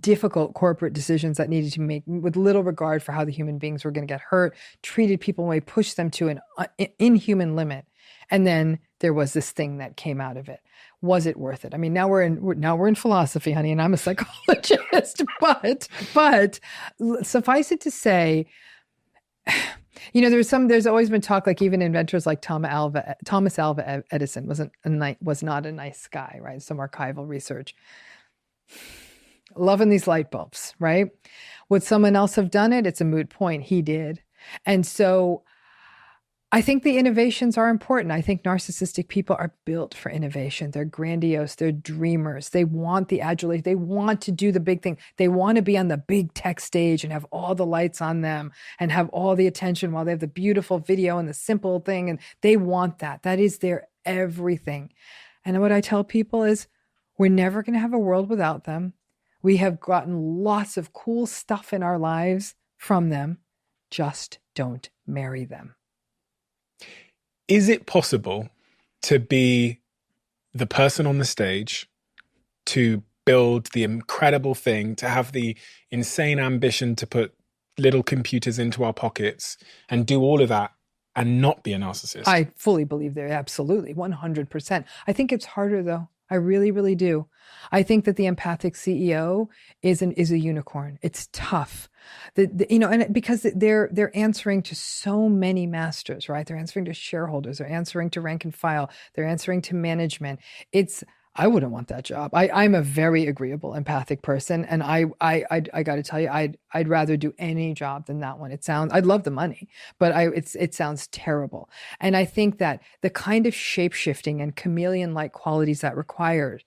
difficult corporate decisions that needed to be made with little regard for how the human beings were going to get hurt, treated people in a way, pushed them to an inhuman limit. And then there was this thing that came out of it. Was it worth it? I mean, now we're in philosophy, honey, and I'm a psychologist, but suffice it to say, there's always been talk, like even inventors like Thomas Alva Edison was not a nice guy, right? Some archival research. Loving these light bulbs, right? Would someone else have done it? It's a moot point. He did. And so I think the innovations are important. I think narcissistic people are built for innovation. They're grandiose. They're dreamers. They want the adulation. They want to do the big thing. They want to be on the big tech stage and have all the lights on them and have all the attention while they have the beautiful video and the simple thing. And they want that. That is their everything. And what I tell people is we're never going to have a world without them. We have gotten lots of cool stuff in our lives from them. Just don't marry them. Is it possible to be the person on the stage, to build the incredible thing, to have the insane ambition to put little computers into our pockets and do all of that and not be a narcissist? I fully believe there. Absolutely. 100%. I think it's harder though. I really, really do. I think that the empathic CEO is a unicorn. It's tough. Because they're answering to so many masters, right? They're answering to shareholders. They're answering to rank and file. They're answering to management. I wouldn't want that job. I'm a very agreeable, empathic person, and I got to tell you, I'd rather do any job than that one. I'd love the money, but it sounds terrible. And I think that the kind of shape-shifting and chameleon-like qualities that requires,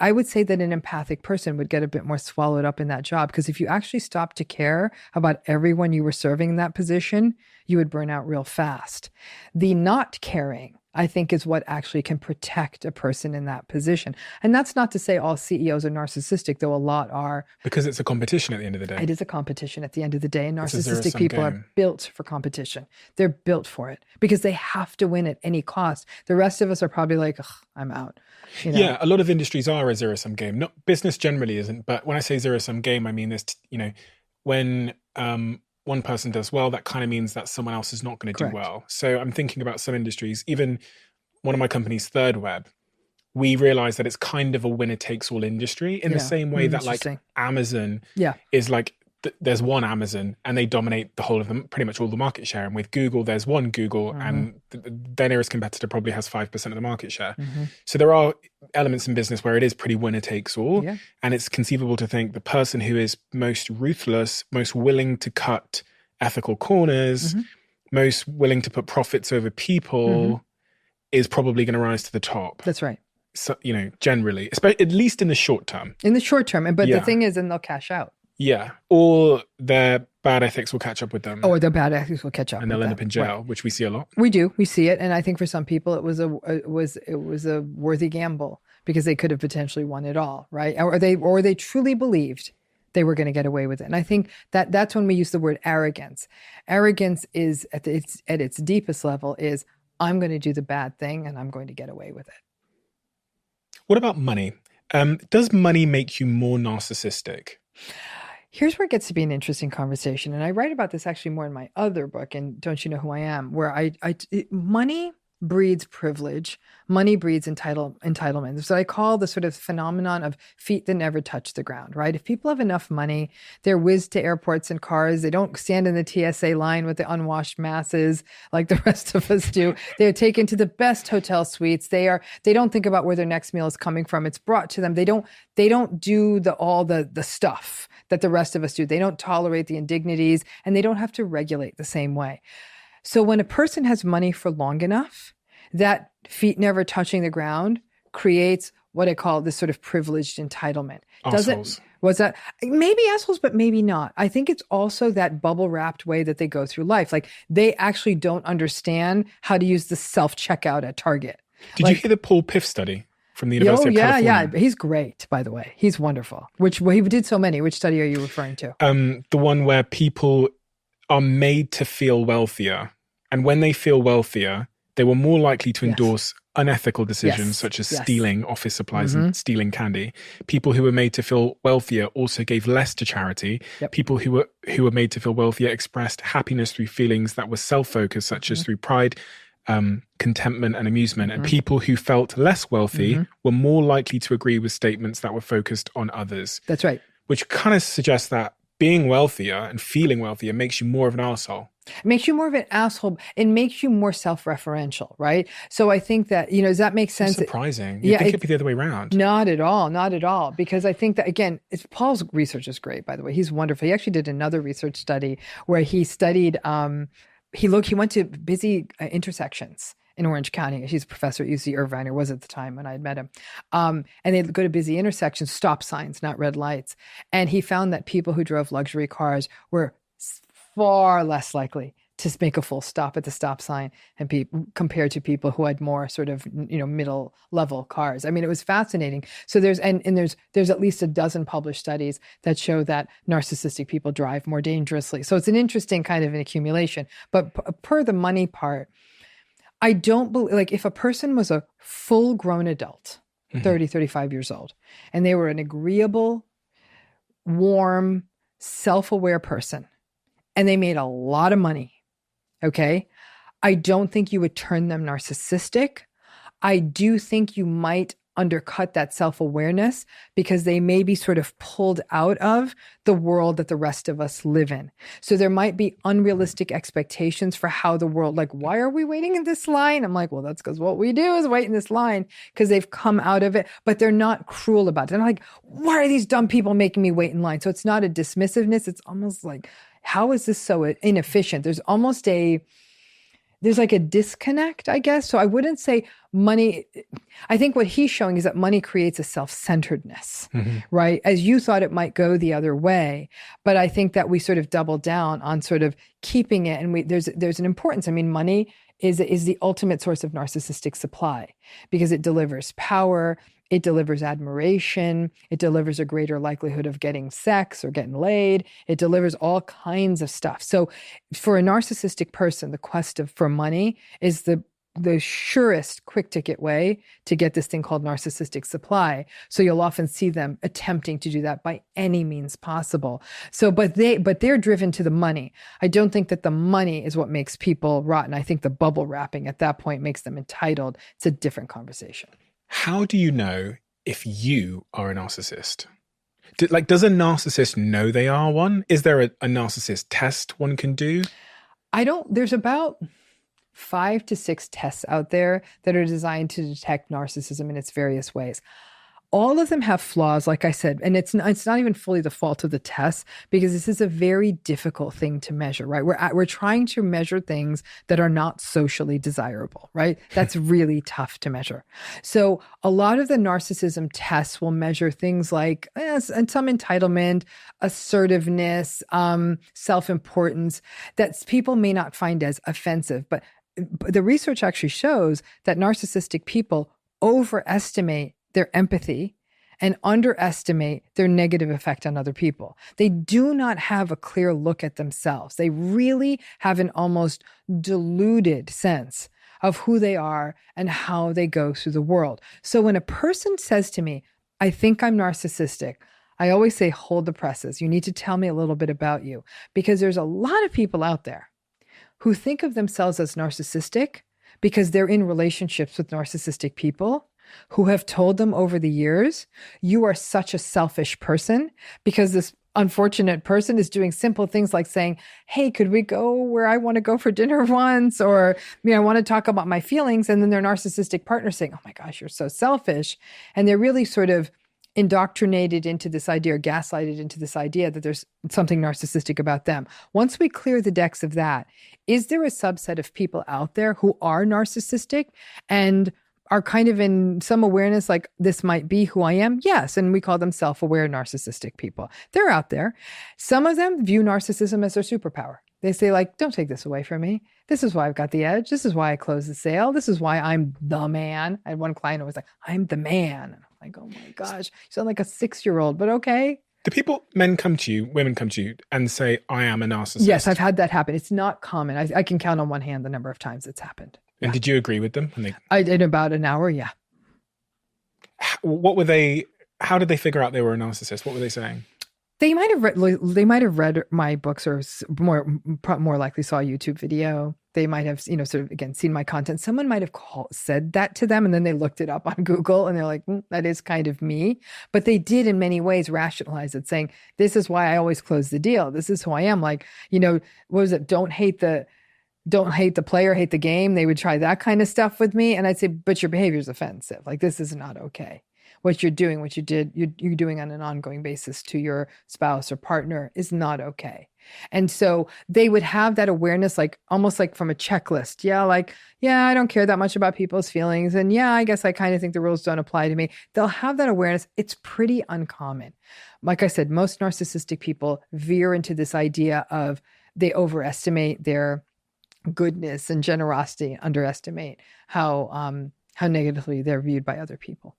I would say that an empathic person would get a bit more swallowed up in that job, because if you actually stopped to care about everyone you were serving in that position, you would burn out real fast. The not caring, I think, is what actually can protect a person in that position. And that's not to say all CEOs are narcissistic, though a lot are. Because it's a competition at the end of the day. It is a competition at the end of the day. And narcissistic people are built for competition. They're built for it because they have to win at any cost. The rest of us are probably like, I'm out. Yeah, a lot of industries are a zero-sum game. Not business generally isn't, but when I say zero-sum game, I mean there's, when one person does well, that kind of means that someone else is not going to do well. So I'm thinking about some industries, even one of my companies, Third Web, we realize that it's kind of a winner takes all industry in the same way that like Amazon is like, there's one Amazon and they dominate the whole of them, pretty much all the market share. And with Google, there's one Google and their nearest competitor probably has 5% of the market share. So there are elements in business where it is pretty winner takes all. And it's conceivable to think the person who is most ruthless, most willing to cut ethical corners, most willing to put profits over people is probably going to rise to the top. That's right. So, generally, at least in the short term. In the short term. But the thing is, then they'll cash out. Yeah, or their bad ethics will catch up with them. Or their bad ethics will catch up, and they'll end up in jail, which we see a lot. We see it, and I think for some people it was a worthy gamble because they could have potentially won it all, right? Or they truly believed they were going to get away with it. And I think that's when we use the word arrogance. Arrogance is at its deepest level is I'm going to do the bad thing and I'm going to get away with it. What about money? Does money make you more narcissistic? Here's where it gets to be an interesting conversation. And I write about this actually more in my other book, and Don't You Know Who I Am, where money breeds privilege. Money breeds entitlement. So I call the sort of phenomenon of feet that never touch the ground, right? If people have enough money, they're whizzed to airports and cars. They don't stand in the TSA line with the unwashed masses like the rest of us do. They're taken to the best hotel suites. They don't think about where their next meal is coming from. It's brought to them. They don't do all the stuff that the rest of us do. They don't tolerate the indignities, and they don't have to regulate the same way. So when a person has money for long enough, that feet never touching the ground creates what I call this sort of privileged entitlement. Assholes. Was that maybe assholes, but maybe not. I think it's also that bubble wrapped way that they go through life. Like they actually don't understand how to use the self-checkout at Target. Did you hear the Paul Piff study from the University of California? Yeah. He's great, by the way. He's wonderful. He did so many. Which study are you referring to? The one where people are made to feel wealthier. And when they feel wealthier, they were more likely to endorse unethical decisions, Yes. such as Yes. stealing office supplies and stealing candy. People who were made to feel wealthier also gave less to charity. Yep. People who were made to feel wealthier expressed happiness through feelings that were self-focused, such as through pride, contentment, and amusement. And people who felt less wealthy were more likely to agree with statements that were focused on others. That's right. Which kind of suggests that being wealthier and feeling wealthier makes you more of an arsehole. It makes you more of an asshole. It makes you more self-referential, right? So I think that, does that make sense? That's surprising. You'd think it'd be the other way around. Not at all. Not at all. Because I think that, again, Paul's research is great, by the way. He's wonderful. He actually did another research study where he studied, he went to busy intersections in Orange County. He's a professor at UC Irvine, or was at the time when I had met him. And they'd go to busy intersections, stop signs, not red lights. And he found that people who drove luxury cars were far less likely to make a full stop at the stop sign and compared to people who had more sort of, middle level cars. I mean, it was fascinating. So there's at least a dozen published studies that show that narcissistic people drive more dangerously. So it's an interesting kind of an accumulation. But per the money part, I don't believe, like, if a person was a full grown adult, 30, 35 years old, and they were an agreeable, warm, self-aware person, and they made a lot of money, okay, I don't think you would turn them narcissistic. I do think you might undercut that self-awareness because they may be sort of pulled out of the world that the rest of us live in. So there might be unrealistic expectations for how the world, like, why are we waiting in this line? I'm like, well, that's because what we do is wait in this line because they've come out of it, but they're not cruel about it. They're not like, why are these dumb people making me wait in line? So it's not a dismissiveness. It's almost like, how is this so inefficient? There's like a disconnect, I guess. So I wouldn't say money. I think what he's showing is that money creates a self-centeredness, right? As you thought it might go the other way. But I think that we sort of double down on sort of keeping it. And there's an importance. I mean, money is the ultimate source of narcissistic supply because it delivers power. It delivers admiration. It delivers a greater likelihood of getting sex or getting laid. It delivers all kinds of stuff. So for a narcissistic person, the quest for money is the surest quick ticket way to get this thing called narcissistic supply. So you'll often see them attempting to do that by any means possible. So, but they're driven to the money. I don't think that the money is what makes people rotten. I think the bubble wrapping at that point makes them entitled. It's a different conversation. How do you know if you are a narcissist? Does a narcissist know they are one? Is there a narcissist test one can do? There's about 5 to 6 tests out there that are designed to detect narcissism in its various ways. All of them have flaws, like I said, and it's not even fully the fault of the test because this is a very difficult thing to measure, right? We're trying to measure things that are not socially desirable, right? That's really tough to measure. So a lot of the narcissism tests will measure things like and some entitlement, assertiveness, self-importance that people may not find as offensive, but the research actually shows that narcissistic people overestimate their empathy and underestimate their negative effect on other people. They do not have a clear look at themselves. They really have an almost diluted sense of who they are and how they go through the world. So when a person says to me, I think I'm narcissistic, I always say, hold the presses. You need to tell me a little bit about you, because there's a lot of people out there who think of themselves as narcissistic because they're in relationships with narcissistic people who have told them over the years, you are such a selfish person because this unfortunate person is doing simple things like saying, hey, could we go where I want to go for dinner once? Or, I want to talk about my feelings. And then their narcissistic partner saying, oh my gosh, you're so selfish. And they're really sort of indoctrinated into this idea or gaslighted into this idea that there's something narcissistic about them. Once we clear the decks of that, is there a subset of people out there who are narcissistic and are kind of in some awareness, like this might be who I am? Yes. And we call them self-aware narcissistic people. They're out there. Some of them view narcissism as their superpower. They say, like, don't take this away from me. This is why I've got the edge. This is why I close the sale. This is why I'm the man. I had one client who was like, I'm the man. And I'm like, oh my gosh, you sound like a 6-year-old, but okay. Do men come to you, women come to you and say, I am a narcissist? Yes, I've had that happen. It's not common. I can count on one hand the number of times it's happened. And did you agree with them? In about an hour, yeah. What were they? How did they figure out they were a narcissist? What were they saying? They might have read my books, or more likely saw a YouTube video. They might have, sort of, again, seen my content. Someone might have said that to them, and then they looked it up on Google, and they're like, that is kind of me. But they did, in many ways, rationalize it, saying, this is why I always close the deal. This is who I am. Like, what was it? Don't hate the player, hate the game. They would try that kind of stuff with me. And I'd say, but your behavior is offensive. Like, this is not okay. What you're doing, you're doing on an ongoing basis to your spouse or partner is not okay. And so they would have that awareness, like almost like from a checklist. Yeah, I don't care that much about people's feelings. And yeah, I guess I kind of think the rules don't apply to me. They'll have that awareness. It's pretty uncommon. Like I said, most narcissistic people veer into this idea of they overestimate their goodness and generosity, underestimate how negatively they're viewed by other people.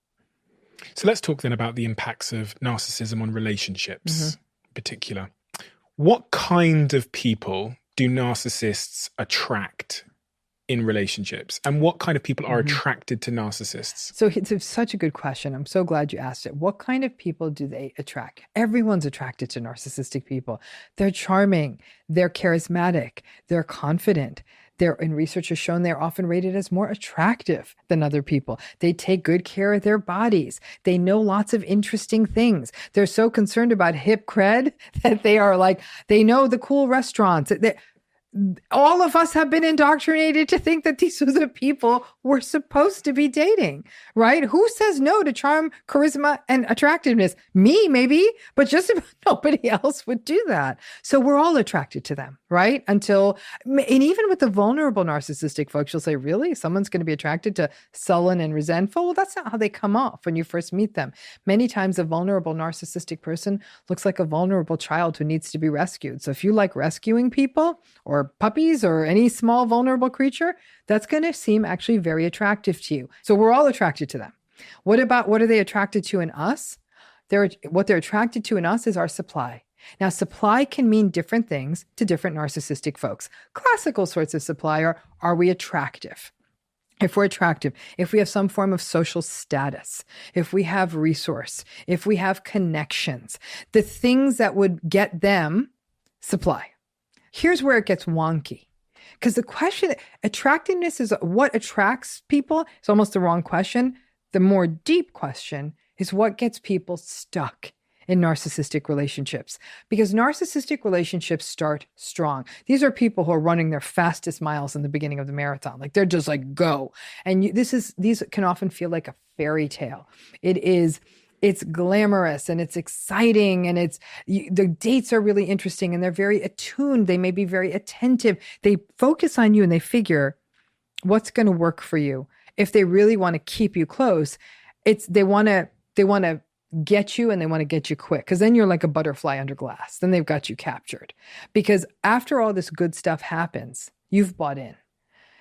So let's talk then about the impacts of narcissism on relationships in particular. What kind of people do narcissists attract in relationships? And what kind of people are attracted to narcissists? So it's such a good question. I'm so glad you asked it. What kind of people do they attract? Everyone's attracted to narcissistic people. They're charming. They're charismatic. They're confident. And research has shown they're often rated as more attractive than other people. They take good care of their bodies. They know lots of interesting things. They're so concerned about hip cred that they know the cool restaurants. All of us have been indoctrinated to think that these are the people we're supposed to be dating, right? Who says no to charm, charisma, and attractiveness? Me, maybe, but just about nobody else would do that. So we're all attracted to them, right? And even with the vulnerable narcissistic folks, you'll say, really? Someone's going to be attracted to sullen and resentful? Well, that's not how they come off when you first meet them. Many times a vulnerable narcissistic person looks like a vulnerable child who needs to be rescued. So if you like rescuing people or puppies or any small vulnerable creature, that's going to seem actually very attractive to you. So we're all attracted to them. What are they attracted to in us? What they're attracted to in us is our supply. Now, supply can mean different things to different narcissistic folks. Classical sorts of supply are we attractive? If we're attractive, if we have some form of social status, if we have resource, if we have connections, the things that would get them supply. Here's where it gets wonky. Because the question, attractiveness is what attracts people. It's almost the wrong question. The more deep question is what gets people stuck in narcissistic relationships. Because narcissistic relationships start strong. These are people who are running their fastest miles in the beginning of the marathon. Like they're just like, go. And these can often feel like a fairy tale. It's glamorous and it's exciting and the dates are really interesting and they're very attuned. They may be very attentive. They focus on you and they figure what's going to work for you. If they really want to keep you close, they want to get you and they want to get you quick because then you're like a butterfly under glass. Then they've got you captured. Because after all this good stuff happens, you've bought in.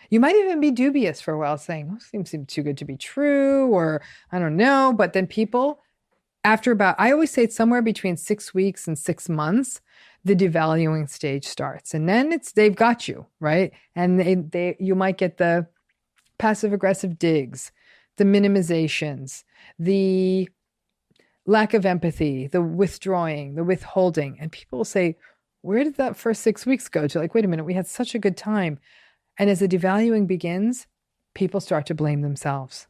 You might even be dubious for a while saying, seems too good to be true, or I don't know. But then people, I always say it's somewhere between 6 weeks and 6 months, the devaluing stage starts. And then they've got you, right? And you might get the passive aggressive digs, the minimizations, the lack of empathy, the withdrawing, the withholding. And people will say, where did that first 6 weeks go to? Like, wait a minute, we had such a good time. And as the devaluing begins, people start to blame themselves.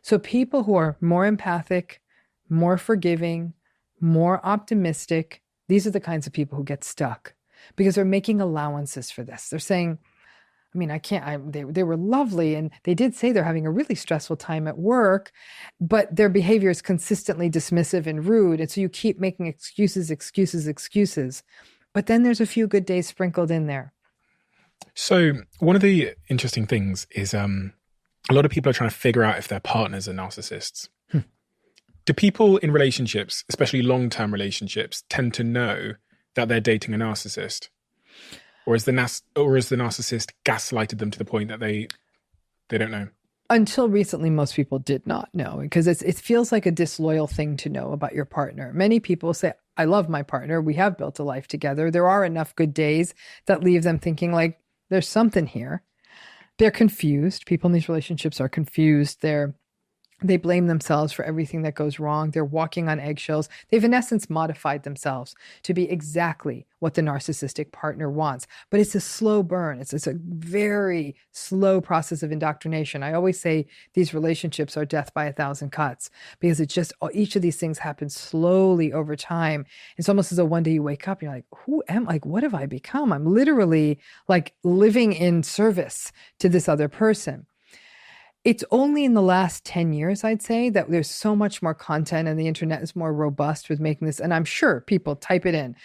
So people who are more empathic, more forgiving, more optimistic, these are the kinds of people who get stuck because they're making allowances for this. They're saying, they were lovely and they did say they're having a really stressful time at work, but their behavior is consistently dismissive and rude. And so you keep making excuses. But then there's a few good days sprinkled in there. So one of the interesting things is a lot of people are trying to figure out if their partners are narcissists. Do people in relationships, especially long-term relationships, tend to know that they're dating a narcissist? Or is the narcissist gaslighted them to the point that they don't know? Until recently, most people did not know because it feels like a disloyal thing to know about your partner. Many people say, I love my partner. We have built a life together. There are enough good days that leave them thinking like there's something here. They're confused. People in these relationships are confused. They blame themselves for everything that goes wrong. They're walking on eggshells. They've, in essence, modified themselves to be exactly what the narcissistic partner wants. But it's a slow burn. It's a very slow process of indoctrination. I always say these relationships are death by 1,000 cuts, because each of these things happens slowly over time. It's almost as though one day you wake up and you're like, who am I? Like, what have I become? I'm literally like living in service to this other person. It's only in the last 10 years, I'd say, that there's so much more content and the internet is more robust with making this. And I'm sure people type it in.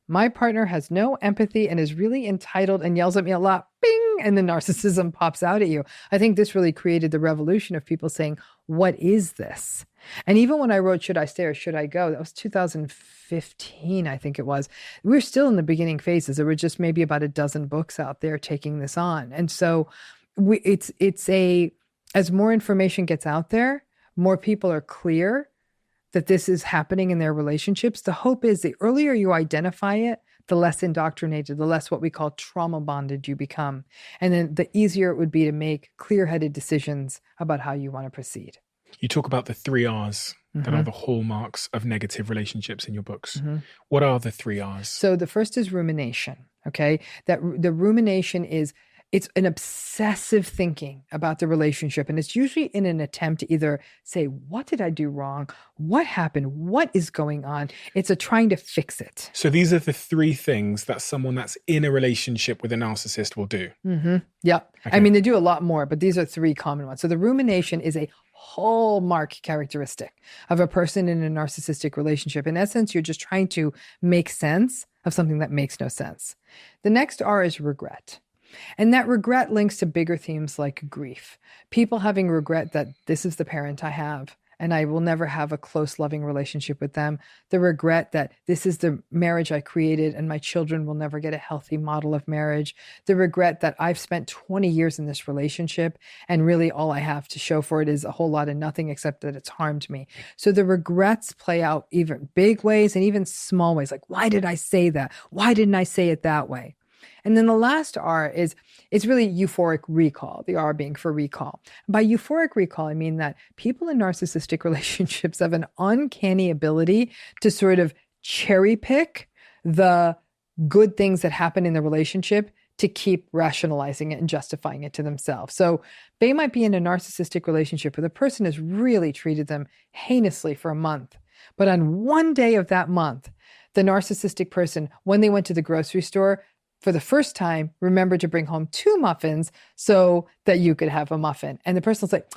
My partner has no empathy and is really entitled and yells at me a lot. Bing! And the narcissism pops out at you. I think this really created the revolution of people saying, what is this? And even when I wrote Should I Stay or Should I Go? That was 2015, I think it was. We were still in the beginning phases. There were just maybe about a dozen books out there taking this on. And so as more information gets out there, more people are clear that this is happening in their relationships. The hope is the earlier you identify it, the less indoctrinated, the less what we call trauma bonded you become. And then the easier it would be to make clear-headed decisions about how you want to proceed. You talk about the 3 R's that are the hallmarks of negative relationships in your books. What are the 3 R's? So the first is rumination, okay? That the rumination it's an obsessive thinking about the relationship. And it's usually in an attempt to either say, what did I do wrong? What happened? What is going on? It's a trying to fix it. So these are the 3 things that someone that's in a relationship with a narcissist will do. Yeah. Okay. I mean, they do a lot more, but these are 3 common ones. So the rumination is a hallmark characteristic of a person in a narcissistic relationship. In essence, you're just trying to make sense of something that makes no sense. The next R is regret. And that regret links to bigger themes like grief. People having regret that this is the parent I have and I will never have a close, loving relationship with them. The regret that this is the marriage I created and my children will never get a healthy model of marriage. The regret that I've spent 20 years in this relationship and really all I have to show for it is a whole lot of nothing except that it's harmed me. So the regrets play out even big ways and even small ways. Like, why did I say that? Why didn't I say it that way? And then the last R it's really euphoric recall, the R being for recall. By euphoric recall, I mean that people in narcissistic relationships have an uncanny ability to sort of cherry pick the good things that happen in the relationship to keep rationalizing it and justifying it to themselves. So they might be in a narcissistic relationship where the person has really treated them heinously for a month. But on one day of that month, the narcissistic person, when they went to the grocery store, for the first time, remembered to bring home 2 muffins so that you could have a muffin. And the person's like,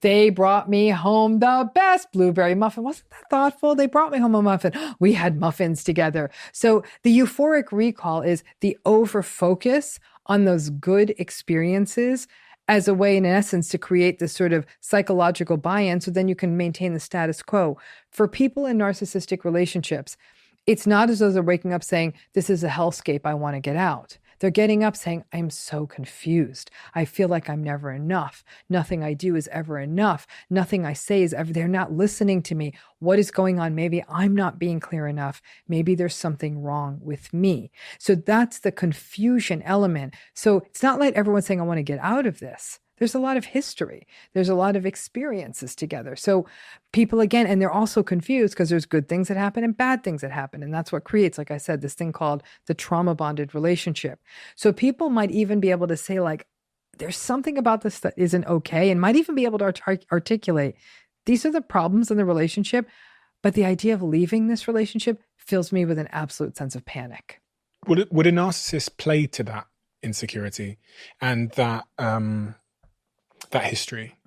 they brought me home the best blueberry muffin. Wasn't that thoughtful? They brought me home a muffin. We had muffins together. So the euphoric recall is the over-focus on those good experiences as a way, in essence, to create this sort of psychological buy-in so then you can maintain the status quo. For people in narcissistic relationships, it's not as though they're waking up saying, this is a hellscape, I want to get out. They're getting up saying, I'm so confused. I feel like I'm never enough. Nothing I do is ever enough. Nothing I say is ever, they're not listening to me. What is going on? Maybe I'm not being clear enough. Maybe there's something wrong with me. So that's the confusion element. So it's not like everyone's saying, I want to get out of this. There's a lot of history. There's a lot of experiences together. So people, again, and they're also confused because there's good things that happen and bad things that happen. And that's what creates, like I said, this thing called the trauma bonded relationship. So people might even be able to say, like, there's something about this that isn't okay, and might even be able to articulate, these are the problems in the relationship, but the idea of leaving this relationship fills me with an absolute sense of panic. Would a narcissist play to that insecurity and that history?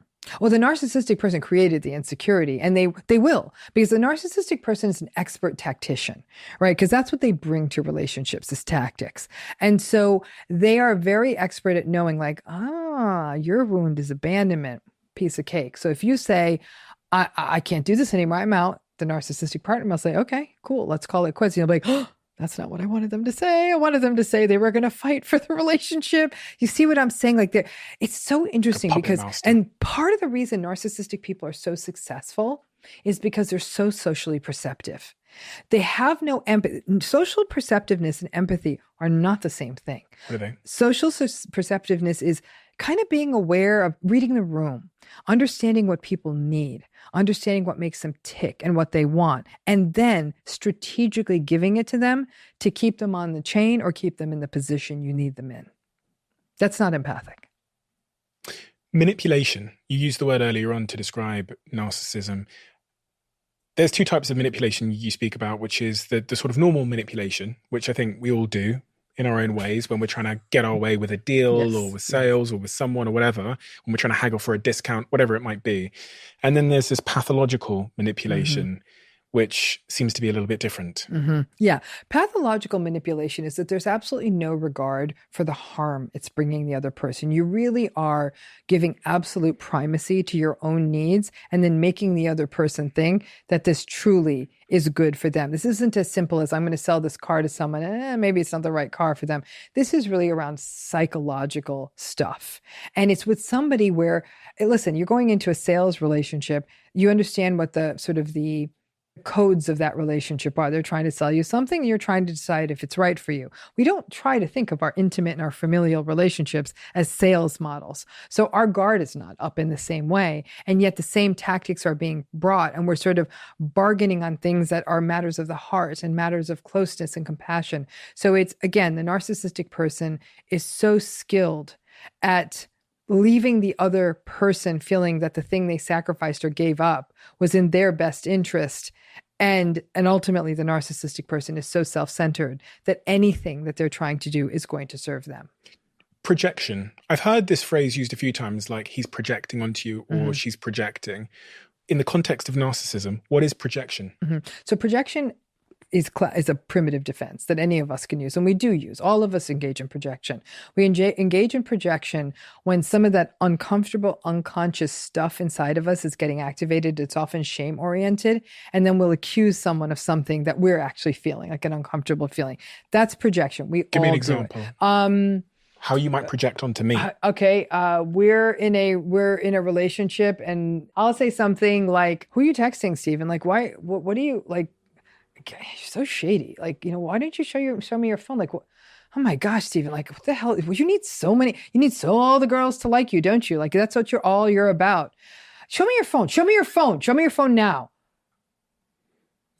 Well, the narcissistic person created the insecurity, and they will, because the narcissistic person is an expert tactician, right? Because that's what they bring to relationships, is tactics. And so they are very expert at knowing, like, your wound is abandonment, piece of cake. So if you say, I can't do this anymore, I'm out, the narcissistic partner must say, okay, cool, let's call it quits. And you'll be like, oh, that's not what I wanted them to say. I wanted them to say they were going to fight for the relationship. You see what I'm saying? Like, it's so interesting because, and part of the reason narcissistic people are so successful is because they're so socially perceptive. They have no empathy. Social perceptiveness and empathy are not the same thing. What are they? Social perceptiveness is kind of being aware of reading the room, understanding what people need, understanding what makes them tick and what they want, and then strategically giving it to them to keep them on the chain or keep them in the position you need them in. That's not empathic. Manipulation. You used the word earlier on to describe narcissism. There's two types of manipulation you speak about, which is the sort of normal manipulation, which I think we all do in our own ways when we're trying to get our way with a deal or with sales or with someone or whatever, when we're trying to haggle for a discount, whatever it might be. And then there's this pathological manipulation, which seems to be a little bit different. Yeah. Pathological manipulation is that there's absolutely no regard for the harm it's bringing the other person. You really are giving absolute primacy to your own needs and then making the other person think that this truly is good for them. This isn't as simple as I'm going to sell this car to someone. Maybe it's not the right car for them. This is really around psychological stuff. And it's with somebody where, listen, you're going into a sales relationship. You understand what the sort of the codes of that relationship are. They're trying to sell you something, and you're trying to decide if it's right for you. We don't try to think of our intimate and our familial relationships as sales models. So our guard is not up in the same way. And yet the same tactics are being brought, and we're sort of bargaining on things that are matters of the heart and matters of closeness and compassion. So it's, again, the narcissistic person is so skilled at leaving the other person feeling that the thing they sacrificed or gave up was in their best interest. And ultimately, the narcissistic person is so self-centered that anything that they're trying to do is going to serve them. Projection. I've heard this phrase used a few times, like he's projecting onto you or she's projecting. In the context of narcissism, what is projection? So projection is a primitive defense that any of us can use, and we do use. All of us engage in projection. We engage in projection when some of that uncomfortable, unconscious stuff inside of us is getting activated. It's often shame-oriented, and then we'll accuse someone of something that we're actually feeling, like an uncomfortable feeling. That's projection. Give me an example. How you might project onto me. We're in a relationship, and I'll say something like, "Who are you texting, Steven? Like, why? What do you like? You're so shady. Like, why don't you show me your phone? Like, oh my gosh, Steven, like, what the hell? You need all the girls to like you, don't you? Like, that's what you're about. Show me your phone. Show me your phone. Show me your phone now."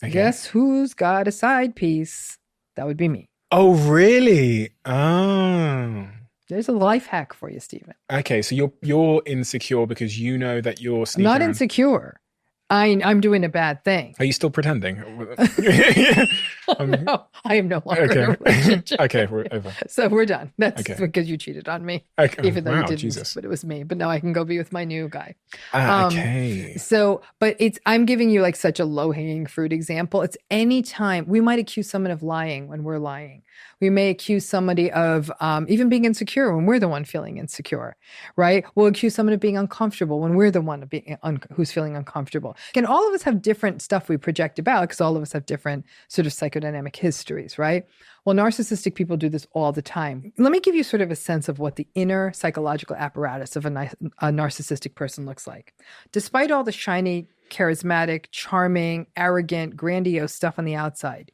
Okay. Guess who's got a side piece? That would be me. Oh, really? Oh. There's a life hack for you, Steven. Okay, so you're insecure because you know that you're sneaking Not around. Insecure. I'm doing a bad thing. Are you still pretending? No, I am no longer in a relationship. Okay, we're over. So we're done. That's because you cheated on me. Okay. Even though you didn't, Jesus. But it was me. But now I can go be with my new guy. Okay. So, but I'm giving you like such a low-hanging fruit example. It's any time we might accuse someone of lying when we're lying. We may accuse somebody of even being insecure when we're the one feeling insecure, right? We'll accuse someone of being uncomfortable when we're the one who's feeling uncomfortable. And all of us have different stuff we project about because all of us have different sort of psychodynamic histories, right? Well, narcissistic people do this all the time. Let me give you sort of a sense of what the inner psychological apparatus of a narcissistic person looks like. Despite all the shiny, charismatic, charming, arrogant, grandiose stuff on the outside,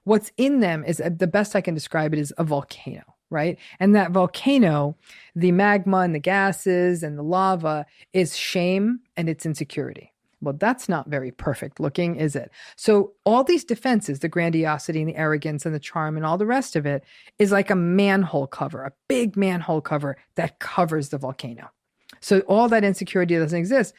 what's in them is, the best I can describe it, is a volcano, right? And that volcano, the magma and the gases and the lava, is shame and it's insecurity. Well, that's not very perfect looking, is it? So all these defenses, the grandiosity and the arrogance and the charm and all the rest of it, is like a manhole cover, a big manhole cover that covers the volcano. So all that insecurity doesn't exist.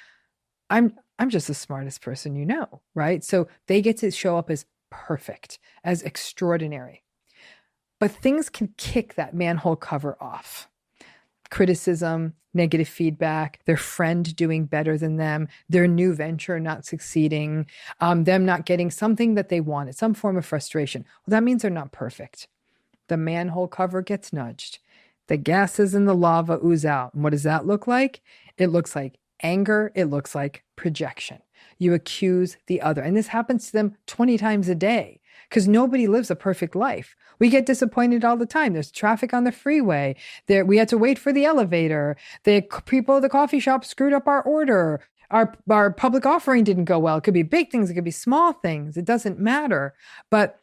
I'm just the smartest person you know, right? So they get to show up as perfect, as extraordinary. But things can kick that manhole cover off. Criticism, negative feedback, their friend doing better than them, their new venture not succeeding, them not getting something that they wanted, some form of frustration. Well, that means they're not perfect. The manhole cover gets nudged. The gases and the lava ooze out. And what does that look like? It looks like anger. It looks like projection. You accuse the other. And this happens to them 20 times a day because nobody lives a perfect life. We get disappointed all the time. There's traffic on the freeway. We had to wait for the elevator. The people at the coffee shop screwed up our order. our public offering didn't go well. It could be big things. It could be small things. It doesn't matter. But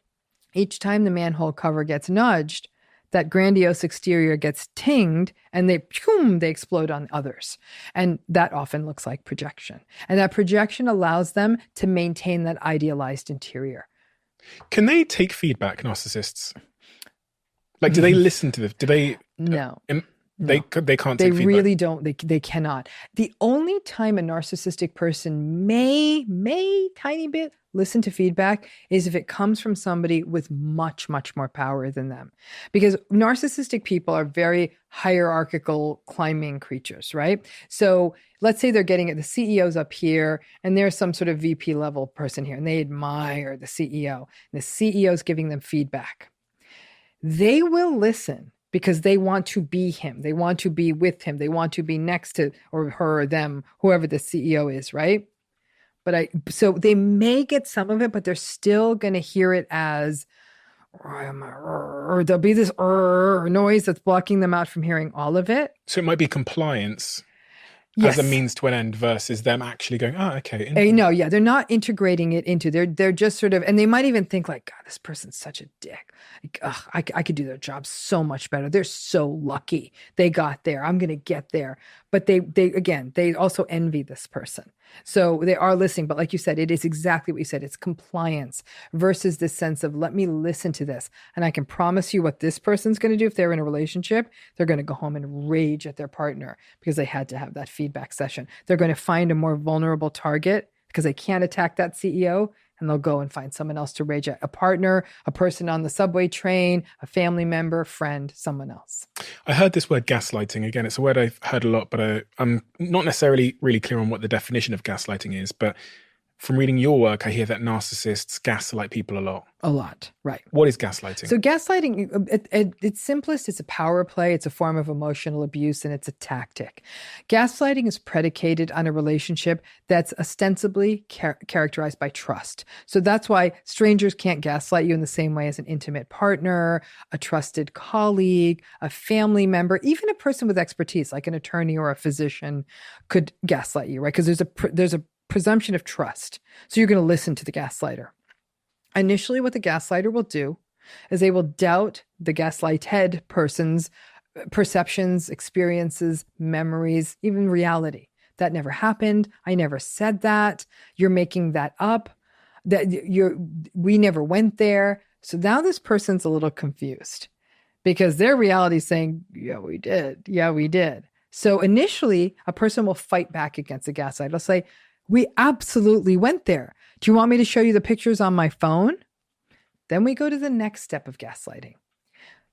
each time the manhole cover gets nudged, that grandiose exterior gets tinged and they explode on others. And that often looks like projection. And that projection allows them to maintain that idealized interior. Can they take feedback, narcissists? Like, do they listen to do they? No. They can't take feedback. They really don't. They cannot. The only time a narcissistic person may tiny bit listen to feedback is if it comes from somebody with much, much more power than them. Because narcissistic people are very hierarchical climbing creatures, right? So let's say they're getting it, the CEO's up here and there's some sort of VP level person here and they admire the CEO. And the CEO's giving them feedback. They will listen because they want to be him. They want to be with him. They want to be next to or her or them, whoever the CEO is, right? So they may get some of it, but they're still going to hear it as, or there'll be this noise that's blocking them out from hearing all of it. So it might be compliance. Yes. As a means to an end versus them actually going, oh, okay. No, yeah, they're not integrating it into, they're just sort of, and they might even think like, God, this person's such a dick. Like, I could do their job so much better. They're so lucky they got there. I'm going to get there. But they also envy this person. So they are listening. But like you said, it is exactly what you said. It's compliance versus this sense of, let me listen to this. And I can promise you what this person's going to do if they're in a relationship. They're going to go home and rage at their partner because they had to have that feedback session. They're going to find a more vulnerable target because they can't attack that CEO. And they'll go and find someone else to rage at, a partner, a person on the subway train, a family member, friend, someone else. I heard this word gaslighting. Again, it's a word I've heard a lot, but I'm not necessarily really clear on what the definition of gaslighting is. But from reading your work, I hear that narcissists gaslight people a lot. A lot, right. What is gaslighting? So gaslighting, at its simplest, it's a power play, it's a form of emotional abuse, and it's a tactic. Gaslighting is predicated on a relationship that's ostensibly characterized by trust. So that's why strangers can't gaslight you in the same way as an intimate partner, a trusted colleague, a family member, even a person with expertise, like an attorney or a physician could gaslight you, right? Because there's a presumption of trust. So you're going to listen to the gaslighter. Initially, what the gaslighter will do is they will doubt the gaslighted person's perceptions, experiences, memories, even reality. That never happened. I never said that. You're making that up. We never went there. So now this person's a little confused because their reality is saying, yeah, we did. Yeah, we did. So initially, a person will fight back against the gaslighter. They'll say, we absolutely went there. Do you want me to show you the pictures on my phone? Then we go to the next step of gaslighting.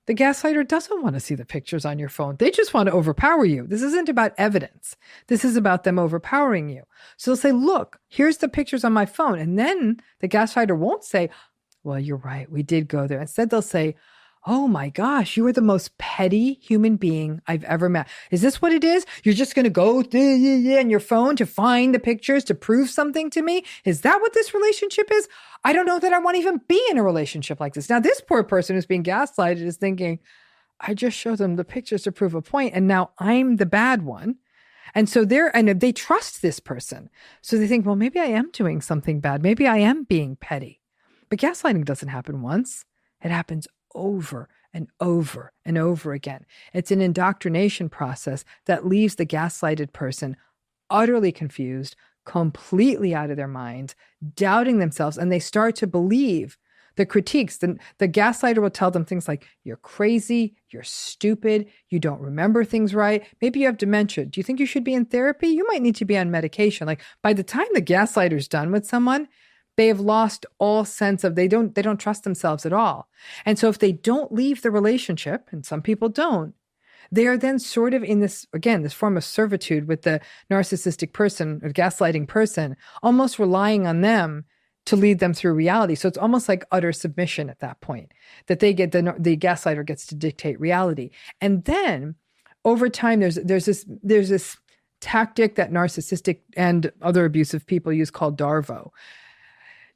The gaslighter doesn't want to see the pictures on your phone. They just want to overpower you. This isn't about evidence. This is about them overpowering you. So they'll say, look, here's the pictures on my phone. And then the gaslighter won't say, well, you're right, we did go there. Instead, they'll say, oh my gosh, you are the most petty human being I've ever met. Is this what it is? You're just going to go on your phone to find the pictures to prove something to me? Is that what this relationship is? I don't know that I want to even be in a relationship like this. Now, this poor person who's being gaslighted is thinking, I just showed them the pictures to prove a point, and now I'm the bad one. And so they trust this person. So they think, well, maybe I am doing something bad. Maybe I am being petty. But gaslighting doesn't happen once. It happens over and over and over again. It's an indoctrination process that leaves the gaslighted person utterly confused, completely out of their minds, doubting themselves, and they start to believe the critiques. The gaslighter will tell them things like, you're crazy, you're stupid, you don't remember things right, maybe you have dementia. Do you think you should be in therapy? You might need to be on medication. Like, by the time the gaslighter's done with someone, they have lost all sense of, they don't trust themselves at all. And so if they don't leave the relationship, and some people don't, they are then sort of in this form of servitude with the narcissistic person or gaslighting person, almost relying on them to lead them through reality. So it's almost like utter submission at that point, that the gaslighter gets to dictate reality. And then over time, there's this tactic that narcissistic and other abusive people use called DARVO.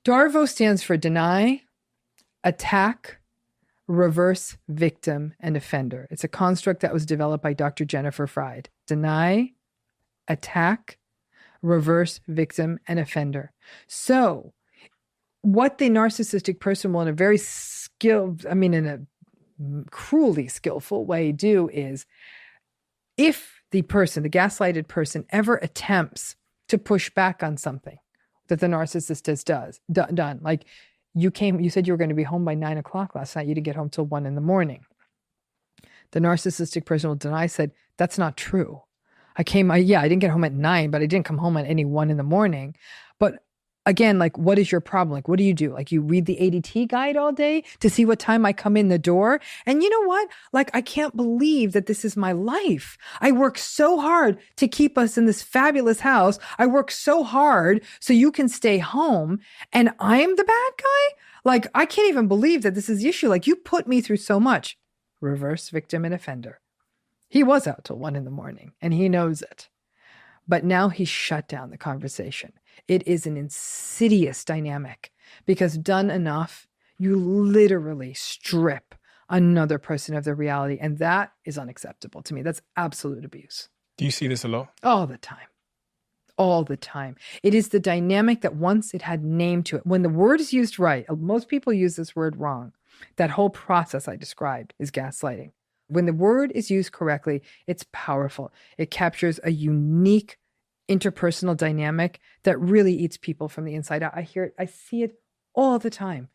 DARVO stands for deny, attack, reverse, victim, and offender. It's a construct that was developed by Dr. Jennifer Fried. Deny, attack, reverse victim and offender. So what the narcissistic person will in a very in a cruelly skillful way do is, if the person, the gaslighted person, ever attempts to push back on something that the narcissist has done, like you said you were going to be home by 9 o'clock last night, you didn't get home till 1 a.m. The narcissistic person will deny, said, that's not true. I didn't get home at 9, but I didn't come home at any 1 a.m. But again, like, what is your problem? Like, what do? Like, you read the ADT guide all day to see what time I come in the door. And you know what? Like, I can't believe that this is my life. I work so hard to keep us in this fabulous house. I work so hard so you can stay home, and I'm the bad guy? Like, I can't even believe that this is the issue. Like, you put me through so much. Reverse victim and offender. He was out till 1 a.m. and he knows it. But now he's shut down the conversation. It is an insidious dynamic because done enough, you literally strip another person of their reality. And that is unacceptable to me. That's absolute abuse. Do you see this a lot? All the time. All the time. It is the dynamic that once it had name to it, when the word is used right, most people use this word wrong. That whole process I described is gaslighting. When the word is used correctly, it's powerful. It captures a unique interpersonal dynamic that really eats people from the inside out. I hear it, I see it all the time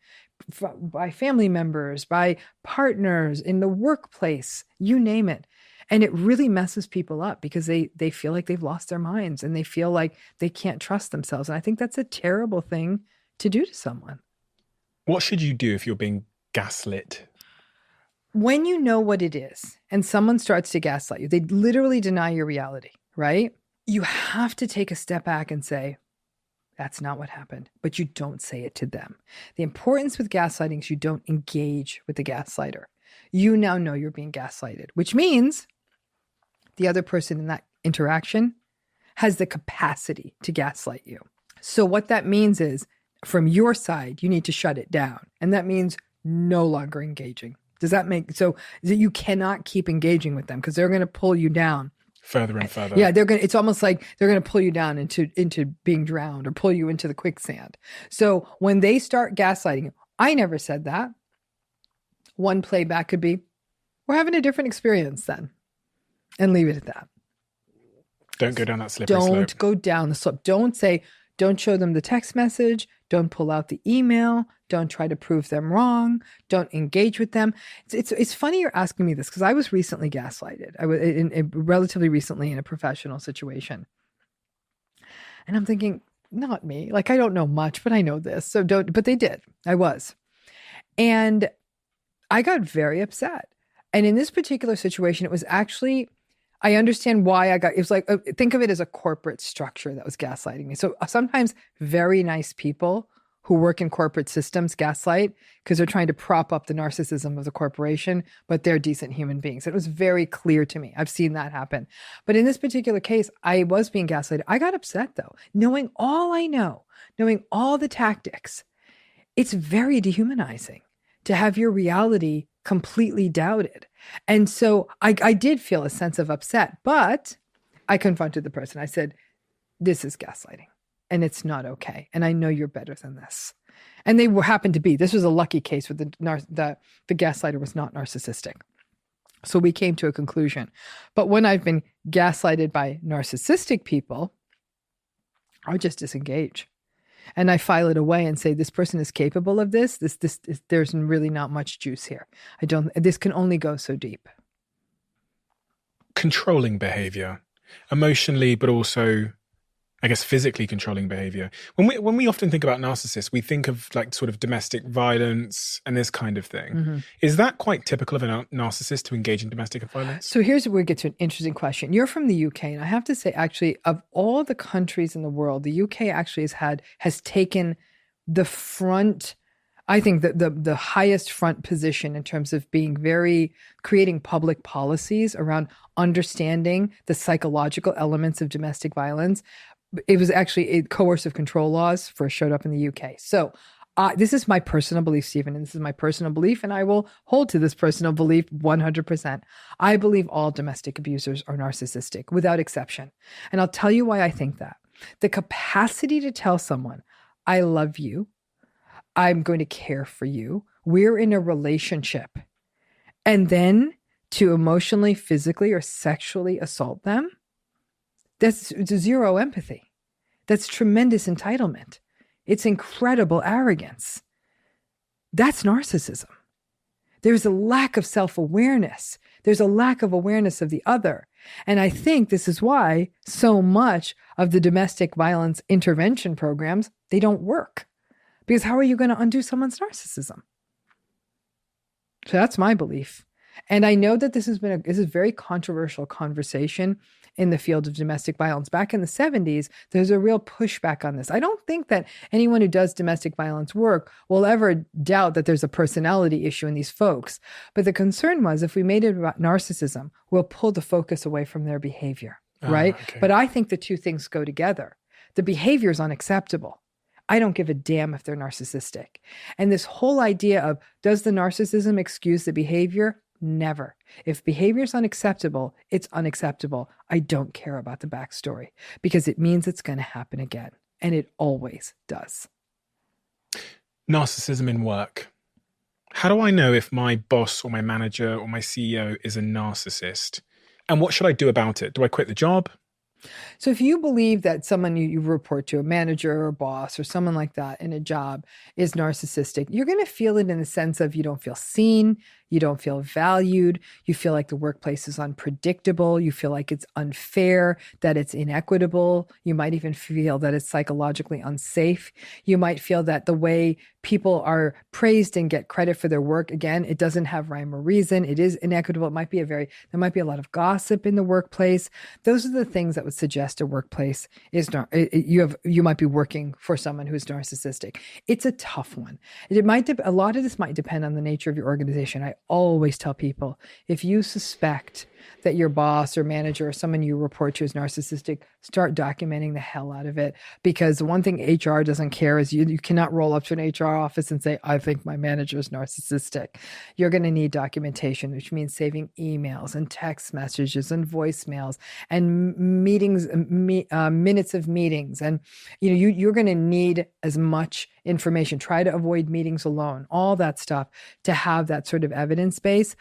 by family members, by partners, in the workplace, you name it. And it really messes people up because they feel like they've lost their minds and they feel like they can't trust themselves. And I think that's a terrible thing to do to someone. What should you do if you're being gaslit? When you know what it is and someone starts to gaslight you, they literally deny your reality, right? You have to take a step back and say, that's not what happened, but you don't say it to them. The importance with gaslighting is you don't engage with the gaslighter. You now know you're being gaslighted, which means the other person in that interaction has the capacity to gaslight you. So what that means is, from your side, you need to shut it down. And that means no longer engaging. Does that make so that you cannot keep engaging with them because they're going to pull you down further and further? Yeah, it's almost like they're going to pull you down into being drowned or pull you into the quicksand. So when they start gaslighting, I never said that. One playback could be, we're having a different experience then, and leave it at that. Don't go down that slippery slope. Don't go down the slope. Don't show them the text message. Don't pull out the email. Don't try to prove them wrong. Don't engage with them. It's funny you're asking me this because I was recently gaslighted. I was relatively recently in a professional situation. And I'm thinking, not me. Like, I don't know much, but I know this. But they did. I was. And I got very upset. And in this particular situation, it was actually, I understand why it was like, think of it as a corporate structure that was gaslighting me. So sometimes very nice people who work in corporate systems gaslight because they're trying to prop up the narcissism of the corporation, but they're decent human beings. It was very clear to me. I've seen that happen. But in this particular case, I was being gaslighted. I got upset though, knowing all I know, knowing all the tactics. It's very dehumanizing to have your reality completely doubted. And so I did feel a sense of upset, but I confronted the person. I said, this is gaslighting and it's not okay. And I know you're better than this. And they happened to be. This was a lucky case where the gaslighter was not narcissistic. So we came to a conclusion. But when I've been gaslighted by narcissistic people, I just disengage. And I file it away and say, this person is capable of this. There's really not much juice here. This can only go so deep. Controlling behavior, emotionally, but also, I guess, physically controlling behavior. When we often think about narcissists, we think of like sort of domestic violence and this kind of thing. Mm-hmm. Is that quite typical of a narcissist to engage in domestic violence? So here's where we get to an interesting question. You're from the UK, and I have to say, actually, of all the countries in the world, the UK actually has taken the front, I think the highest front position in terms of creating public policies around understanding the psychological elements of domestic violence. It was actually coercive control laws first showed up in the UK. So this is my personal belief, Steven, and this is my personal belief, and I will hold to this personal belief 100%. I believe all domestic abusers are narcissistic, without exception. And I'll tell you why I think that. The capacity to tell someone, I love you, I'm going to care for you, we're in a relationship, and then to emotionally, physically, or sexually assault them, that's zero empathy. That's tremendous entitlement. It's incredible arrogance. That's narcissism. There's a lack of self-awareness. There's a lack of awareness of the other. And I think this is why so much of the domestic violence intervention programs, they don't work. Because how are you going to undo someone's narcissism? So that's my belief. And I know that this is a very controversial conversation in the field of domestic violence. Back in the 70s, there's a real pushback on this. I don't think that anyone who does domestic violence work will ever doubt that there's a personality issue in these folks. But the concern was, if we made it about narcissism, we'll pull the focus away from their behavior, right? Okay. But I think the two things go together. The behavior is unacceptable. I don't give a damn if they're narcissistic. And this whole idea of, does the narcissism excuse the behavior? Never. If behavior is unacceptable, it's unacceptable. I don't care about the backstory because it means it's going to happen again. And it always does. Narcissism in work. How do I know if my boss or my manager or my CEO is a narcissist? And what should I do about it? Do I quit the job? So if you believe that someone you report to, a manager or boss or someone like that in a job, is narcissistic, you're going to feel it in the sense of you don't feel seen, you don't feel valued, you feel like the workplace is unpredictable, you feel like it's unfair, that it's inequitable, you might even feel that it's psychologically unsafe. You might feel that the way people are praised and get credit for their work, again, it doesn't have rhyme or reason, it is inequitable, there might be a lot of gossip in the workplace. Those are the things that would suggest a workplace is you might be working for someone who's narcissistic. It's a tough one. A lot of this might depend on the nature of your organization. I always tell people, if you suspect that your boss or manager or someone you report to is narcissistic, start documenting the hell out of it. Because the one thing HR doesn't care is you cannot roll up to an HR office and say, I think my manager is narcissistic. You're going to need documentation, which means saving emails and text messages and voicemails and meetings, minutes of meetings. And you're going to need as much information. Try to avoid meetings alone, all that stuff, to have that sort of evidence base.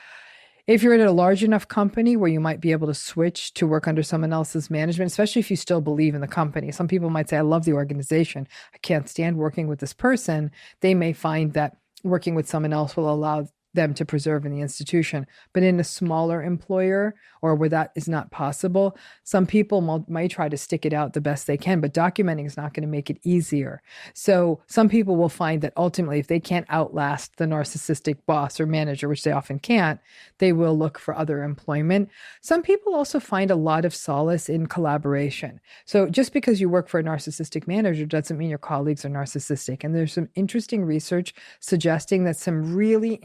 If you're at a large enough company where you might be able to switch to work under someone else's management, especially if you still believe in the company. Some people might say, I love the organization, I can't stand working with this person. They may find that working with someone else will allow them to preserve in the institution. But in a smaller employer or where that is not possible, some people might try to stick it out the best they can, but documenting is not going to make it easier. So some people will find that ultimately, if they can't outlast the narcissistic boss or manager, which they often can't, they will look for other employment. Some people also find a lot of solace in collaboration. So just because you work for a narcissistic manager doesn't mean your colleagues are narcissistic. And there's some interesting research suggesting that some really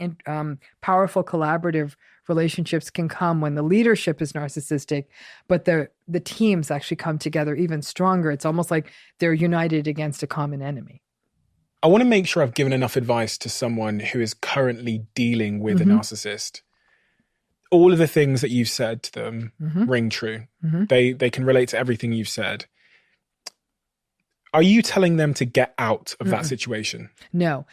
powerful collaborative relationships can come when the leadership is narcissistic, but the teams actually come together even stronger. It's almost like they're united against a common enemy. I want to make sure I've given enough advice to someone who is currently dealing with a narcissist. All of the things that you've said to them ring true. They can relate to everything you've said. Are you telling them to get out of that situation? No.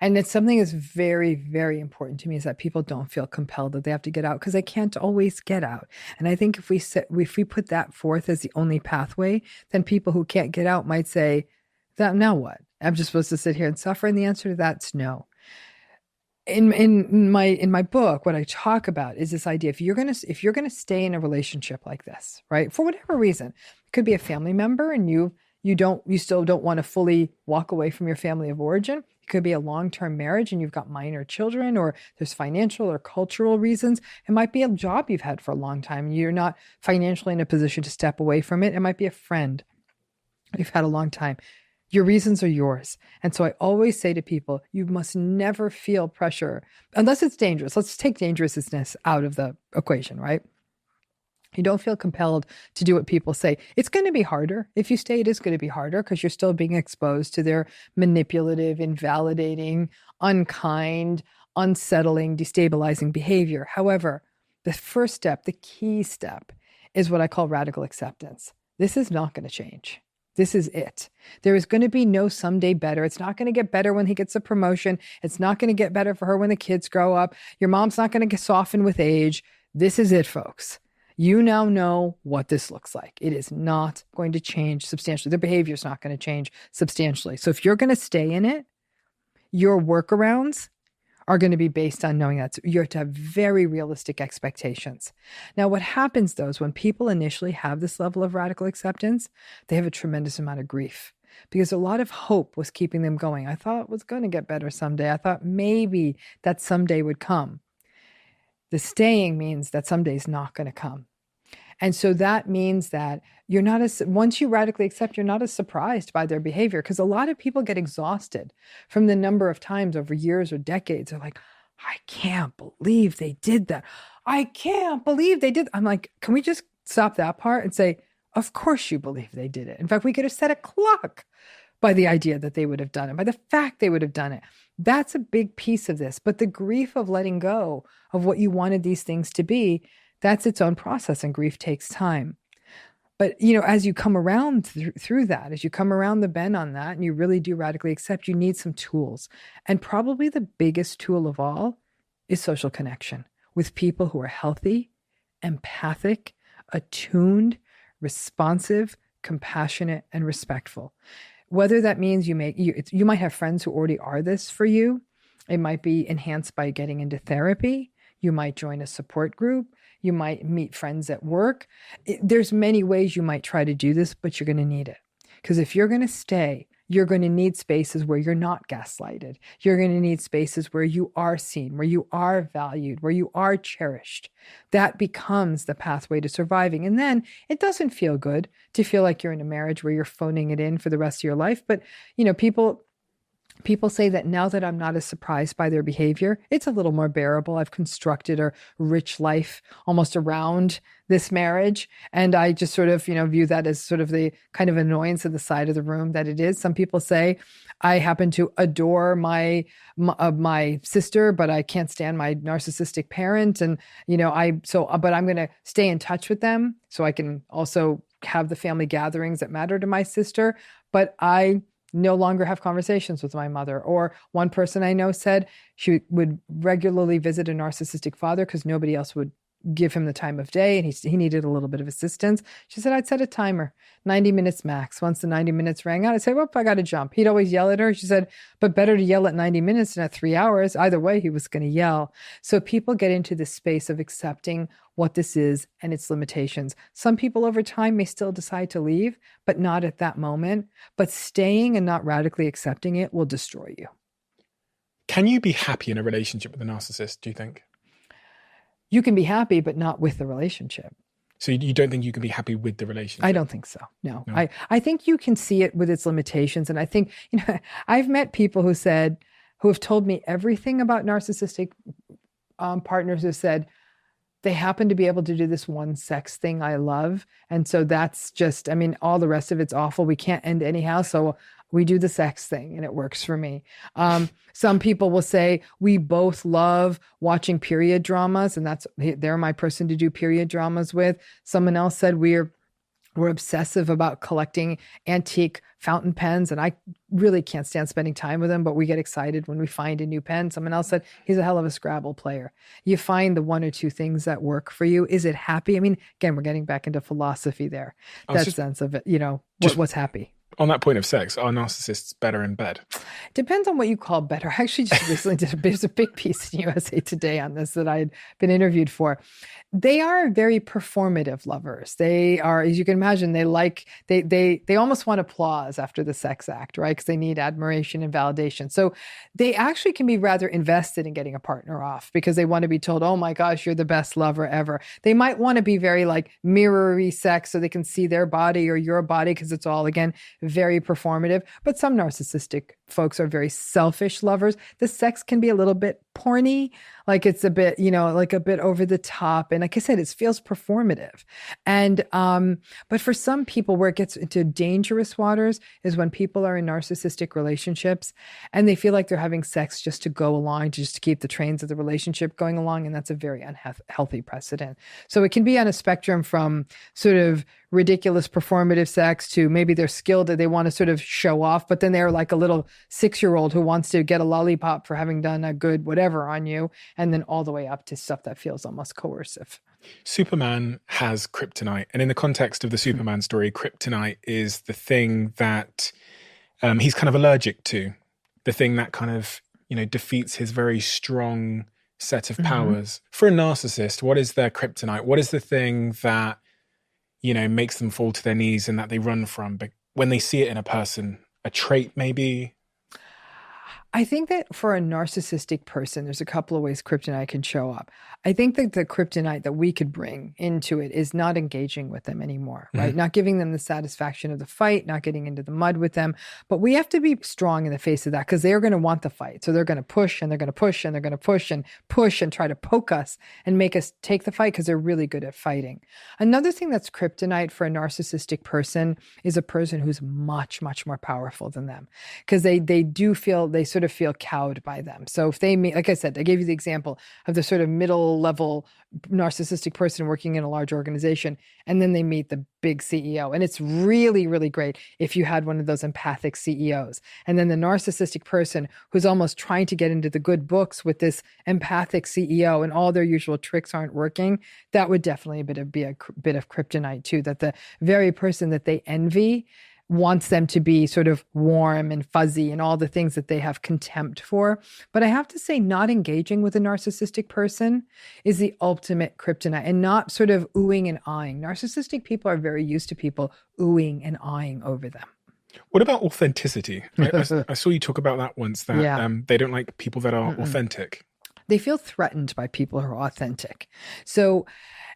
And it's something that's very, very important to me, is that people don't feel compelled that they have to get out, because they can't always get out. And I think if we put that forth as the only pathway, then people who can't get out might say, "That now what? I'm just supposed to sit here and suffer?" And the answer to that's no. In my book, what I talk about is this idea: if you're gonna stay in a relationship like this, right, for whatever reason, it could be a family member, and you still don't want to fully walk away from your family of origin. It could be a long-term marriage and you've got minor children, or there's financial or cultural reasons. It might be a job you've had for a long time and you're not financially in a position to step away from it. It might be a friend you've had a long time. Your reasons are yours. And so I always say to people, you must never feel pressure unless it's dangerous. Let's take dangerousness out of the equation, right? You don't feel compelled to do what people say. It's going to be harder. If you stay, it is going to be harder because you're still being exposed to their manipulative, invalidating, unkind, unsettling, destabilizing behavior. However, the first step, the key step, is what I call radical acceptance. This is not going to change. This is it. There is going to be no someday better. It's not going to get better when he gets a promotion. It's not going to get better for her when the kids grow up. Your mom's not going to get softened with age. This is it, folks. You now know what this looks like. It is not going to change substantially. Their behavior is not going to change substantially. So if you're going to stay in it, your workarounds are going to be based on knowing that. So you have to have very realistic expectations. Now, what happens though is when people initially have this level of radical acceptance, they have a tremendous amount of grief because a lot of hope was keeping them going. I thought it was going to get better someday. I thought maybe that someday would come. The staying means that someday is not going to come. And so that means that you're not once you radically accept, you're not as surprised by their behavior, because a lot of people get exhausted from the number of times over years or decades. They're like, I can't believe they did that. I can't believe they did. I'm like, can we just stop that part and say, of course you believe they did it. In fact, we could have set a clock by the idea that they would have done it, by the fact they would have done it. That's a big piece of this. But the grief of letting go of what you wanted these things to be, that's its own process, and grief takes time. But, as you come around through that, as you come around the bend on that, and you really do radically accept, you need some tools. And probably the biggest tool of all is social connection with people who are healthy, empathic, attuned, responsive, compassionate, and respectful. Whether that means you might have friends who already are this for you. It might be enhanced by getting into therapy. You might join a support group. You might meet friends at work. There's many ways you might try to do this, but you're going to need it. Because if you're going to stay, you're going to need spaces where you're not gaslighted. You're going to need spaces where you are seen, where you are valued, where you are cherished. That becomes the pathway to surviving. And then it doesn't feel good to feel like you're in a marriage where you're phoning it in for the rest of your life. But, people say that now that I'm not as surprised by their behavior, it's a little more bearable. I've constructed a rich life almost around this marriage. And I just sort of, view that as sort of the kind of annoyance of the side of the room that it is. Some people say, I happen to adore my sister, but I can't stand my narcissistic parent. And, but I'm going to stay in touch with them so I can also have the family gatherings that matter to my sister. But I no longer have conversations with my mother. Or one person I know said she would regularly visit a narcissistic father because nobody else would give him the time of day, and he needed a little bit of assistance. She said, I'd set a timer, 90 minutes max. Once the 90 minutes rang out, I'd say, well, I got to jump. He'd always yell at her. She said, but better to yell at 90 minutes than at 3 hours. Either way, he was going to yell. So people get into this space of accepting what this is and its limitations. Some people over time may still decide to leave, but not at that moment. But staying and not radically accepting it will destroy you. Can you be happy in a relationship with a narcissist, do you think? You can be happy, but not with the relationship. So you don't think you can be happy with the relationship? I don't think so. No. I think you can see it with its limitations. And I think, I've met people who have told me everything about narcissistic partners who said, they happen to be able to do this one sex thing I love. And so that's just, all the rest of it's awful. We can't end anyhow. So we do the sex thing and it works for me. Some people will say, we both love watching period dramas, and they're my person to do period dramas with. Someone else said we're obsessive about collecting antique fountain pens, and I really can't stand spending time with them, but we get excited when we find a new pen. Someone else said he's a hell of a Scrabble player. You find the one or two things that work for you. Is it happy? Again, we're getting back into philosophy there. That sense of it, what's happy. On that point of sex, are narcissists better in bed? Depends on what you call better. I actually just recently there's a big piece in USA Today on this that I'd been interviewed for. They are very performative lovers. They are, as you can imagine, they almost want applause after the sex act, right? Because they need admiration and validation. So they actually can be rather invested in getting a partner off because they want to be told, oh my gosh, you're the best lover ever. They might want to be very mirror-y sex so they can see their body or your body because it's all, again, very performative. But some narcissistic folks are very selfish lovers. The sex can be a little bit porny, Like it's a bit, like a bit over the top. And like I said, it feels performative. And, but for some people where it gets into dangerous waters is when people are in narcissistic relationships and they feel like they're having sex just to go along, just to keep the trains of the relationship going along. And that's a very unhealthy precedent. So it can be on a spectrum from sort of ridiculous performative sex to maybe they're skilled that they want to sort of show off, but then they're like a little 6-year-old who wants to get a lollipop for having done a good whatever on you, and then all the way up to stuff that feels almost coercive. Superman has kryptonite, and in the context of the Superman story, kryptonite is the thing that he's kind of allergic to, the thing that kind of defeats his very strong set of powers. For a narcissist, what is their kryptonite? What is the thing that makes them fall to their knees and that they run from? But when they see it in a person, a trait maybe? I think that for a narcissistic person, there's a couple of ways kryptonite can show up. I think that the kryptonite that we could bring into it is not engaging with them anymore, right? Not giving them the satisfaction of the fight, not getting into the mud with them. But we have to be strong in the face of that because they're going to want the fight. So they're going to push and they're going to push and they're going to push and try to poke us and make us take the fight because they're really good at fighting. Another thing that's kryptonite for a narcissistic person is a person who's much, much more powerful than them because they sort of feel cowed by them. So if they meet, like I said, I gave you the example of the sort of middle level narcissistic person working in a large organization, and then they meet the big CEO. And it's really, really great if you had one of those empathic CEOs. And then the narcissistic person who's almost trying to get into the good books with this empathic CEO and all their usual tricks aren't working, that would definitely be a bit of kryptonite too, that the very person that they envy wants them to be sort of warm and fuzzy and all the things that they have contempt for. But I have to say, not engaging with a narcissistic person is the ultimate kryptonite, and not sort of oohing and eyeing. Narcissistic people are very used to people oohing and eyeing over them. What about authenticity? I saw you talk about that once, that they don't like people that are authentic. They feel threatened by people who are authentic. So,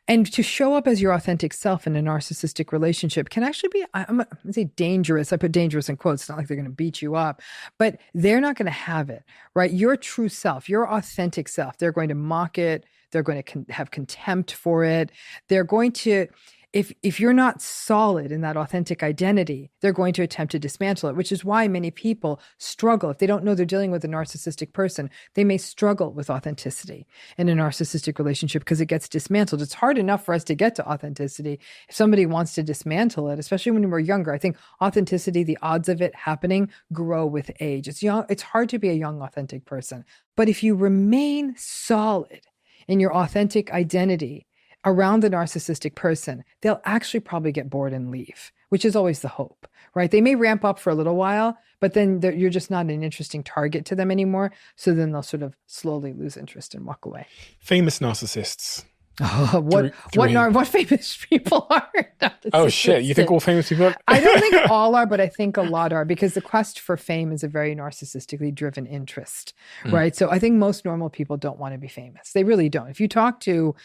and to show up as your authentic self in a narcissistic relationship can actually be, I'm going to say dangerous. I put dangerous in quotes. It's not like they're going to beat you up, but they're not going to have it, right? Your true self, your authentic self, they're going to mock it. They're going to have contempt for it. They're going to, if you're not solid in that authentic identity, they're going to attempt to dismantle it, which is why many people struggle. If they don't know they're dealing with a narcissistic person, they may struggle with authenticity in a narcissistic relationship because it gets dismantled. It's hard enough for us to get to authenticity. If somebody wants to dismantle it, especially when we're younger, I think authenticity, the odds of it happening grow with age. It's hard to be a young, authentic person. But if you remain solid in your authentic identity around the narcissistic person, they'll actually probably get bored and leave, which is always the hope, right? They may ramp up for a little while, but then you're just not an interesting target to them anymore. So then they'll sort of slowly lose interest and walk away. Famous narcissists. What famous people are narcissists? Oh shit, you think all famous people are? I don't think all are, but I think a lot are, because the quest for fame is a very narcissistically driven interest, right? So I think most normal people don't want to be famous. They really don't. If you talk to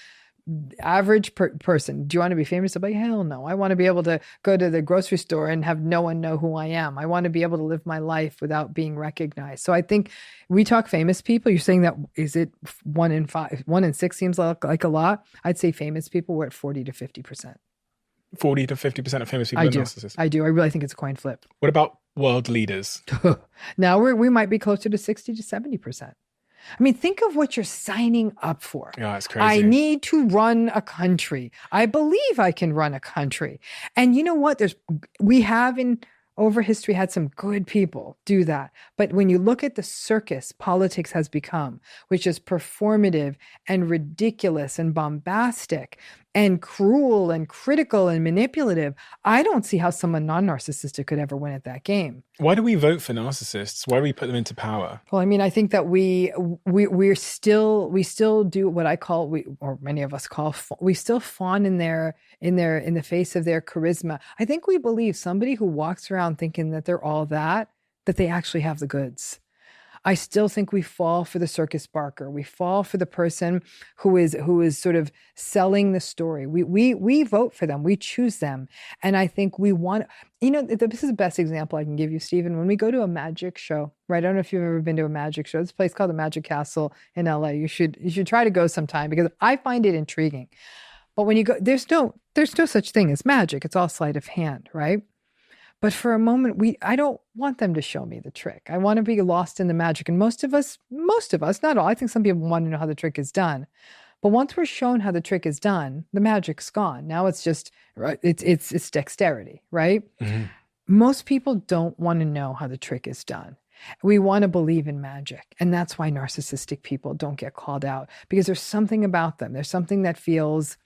average person, do you want to be famous? I'm like, hell no. I want to be able to go to the grocery store and have no one know who I am. I want to be able to live my life without being recognized. So I think we talk famous people. You're saying that, is it 1 in 5? 1 in 6 seems like a lot. I'd say famous people, we're at 40 to 50%. 40 to 50% of famous people are narcissists. I do. I really think it's a coin flip. What about world leaders? Now we might be closer to 60 to 70%. I mean, think of what you're signing up for. Yeah, it's crazy. I need to run a country. I believe I can run a country. And you know what? We have in over history had some good people do that. But when you look at the circus politics has become, which is performative and ridiculous and bombastic and cruel and critical and manipulative, I don't see how someone non-narcissistic could ever win at that game. Why do we vote for narcissists? Why do we put them into power? Well, I mean, I think that we still do what I call, or many of us call, we still fawn in the face of their charisma. I think we believe somebody who walks around thinking that they're all that they actually have the goods. I still think we fall for the circus barker. We fall for the person who is sort of selling the story. We vote for them. We choose them. And I think we want, this is the best example I can give you, Steven. When we go to a magic show, right? I don't know if you've ever been to a magic show. There's a place called the Magic Castle in LA. You should try to go sometime because I find it intriguing. But when you go, there's no such thing as magic. It's all sleight of hand, right? But for a moment, I don't want them to show me the trick. I want to be lost in the magic. And most of us, not all, I think some people want to know how the trick is done. But once we're shown how the trick is done, the magic's gone. Now it's just, right, it's dexterity, right? Mm-hmm. Most people don't want to know how the trick is done. We want to believe in magic. And that's why narcissistic people don't get called out, because there's something about them. There's something that feels,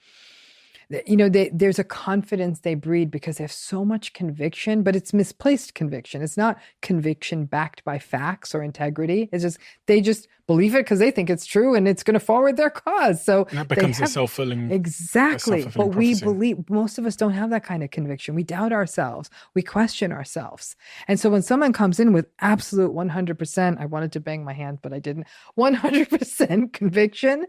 there's a confidence they breed because they have so much conviction, but it's misplaced conviction. It's not conviction backed by facts or integrity. It's just, they just believe it because they think it's true and it's going to forward their cause. So and that becomes a self-fulfilling. Exactly. But prophecy. We believe, most of us don't have that kind of conviction. We doubt ourselves. We question ourselves. And so when someone comes in with absolute 100%, I wanted to bang my hand, but I didn't, 100% conviction,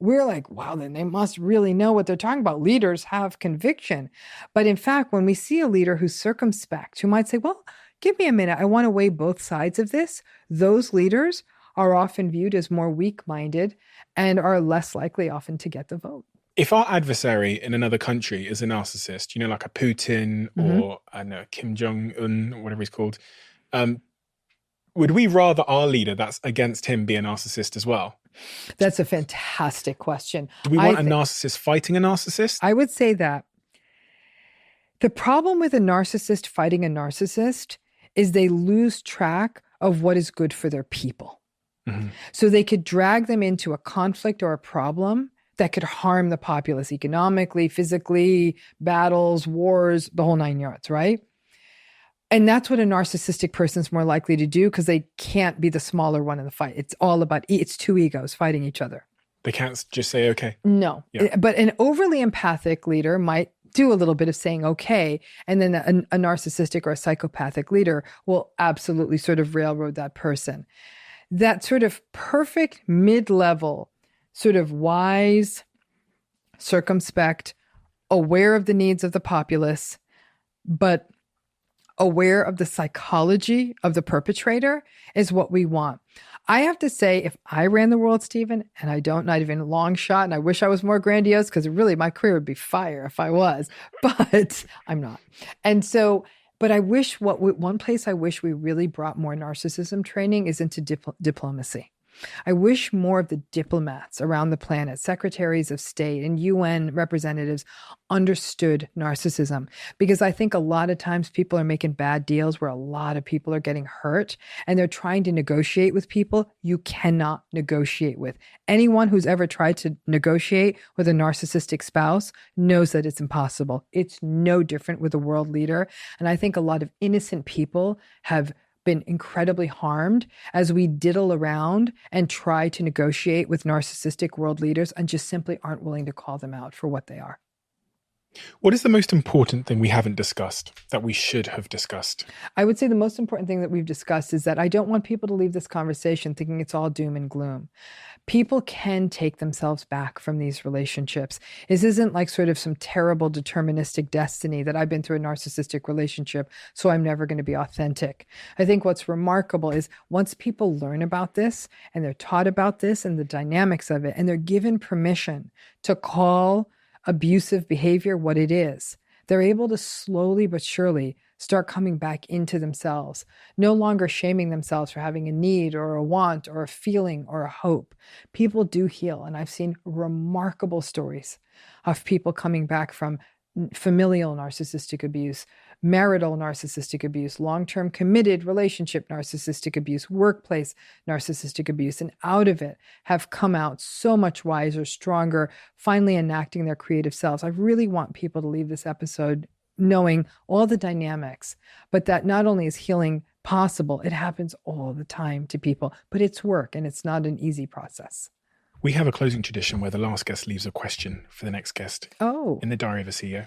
we're like, wow, then they must really know what they're talking about. Leaders have conviction. But in fact, when we see a leader who's circumspect, who might say, well, give me a minute, I want to weigh both sides of this, those leaders are often viewed as more weak-minded and are less likely often to get the vote. If our adversary in another country is a narcissist, like a Putin or I don't know, Kim Jong-un, or whatever he's called, would we rather our leader that's against him be a narcissist as well? That's a fantastic question. Do we want a narcissist fighting a narcissist? I would say that the problem with a narcissist fighting a narcissist is they lose track of what is good for their people. Mm-hmm. So they could drag them into a conflict or a problem that could harm the populace economically, physically, battles, wars, the whole 9 yards, right? And that's what a narcissistic person's more likely to do because they can't be the smaller one in the fight. It's all about, it's two egos fighting each other. They can't just say, okay. No. Yeah. But an overly empathic leader might do a little bit of saying, okay. And then a narcissistic or a psychopathic leader will absolutely sort of railroad that person. That sort of perfect mid-level, sort of wise, circumspect, aware of the needs of the populace, but aware of the psychology of the perpetrator is what we want. I have to say, if I ran the world, Steven, and I don't, not even a long shot, and I wish I was more grandiose because really my career would be fire if I was, but I'm not. And so, but I wish one place I wish we really brought more narcissism training is into diplomacy. I wish more of the diplomats around the planet, secretaries of state and UN representatives understood narcissism, because I think a lot of times people are making bad deals where a lot of people are getting hurt and they're trying to negotiate with people you cannot negotiate with. Anyone who's ever tried to negotiate with a narcissistic spouse knows that it's impossible. It's no different with a world leader. And I think a lot of innocent people have been incredibly harmed as we diddle around and try to negotiate with narcissistic world leaders and just simply aren't willing to call them out for what they are. What is the most important thing we haven't discussed that we should have discussed? I would say the most important thing that we've discussed is that I don't want people to leave this conversation thinking it's all doom and gloom. People can take themselves back from these relationships. This isn't like sort of some terrible deterministic destiny that I've been through a narcissistic relationship, so I'm never going to be authentic. I think what's remarkable is once people learn about this and they're taught about this and the dynamics of it, and they're given permission to call abusive behavior what it is, they're able to slowly but surely start coming back into themselves, no longer shaming themselves for having a need or a want or a feeling or a hope. People do heal. And I've seen remarkable stories of people coming back from familial narcissistic abuse, marital narcissistic abuse, long-term committed relationship narcissistic abuse, workplace narcissistic abuse, and out of it have come out so much wiser, stronger, finally enacting their creative selves. I really want people to leave this episode knowing all the dynamics, but that not only is healing possible, it happens all the time to people, but it's work and it's not an easy process. We have a closing tradition where the last guest leaves a question for the next guest. In the diary of a CEO,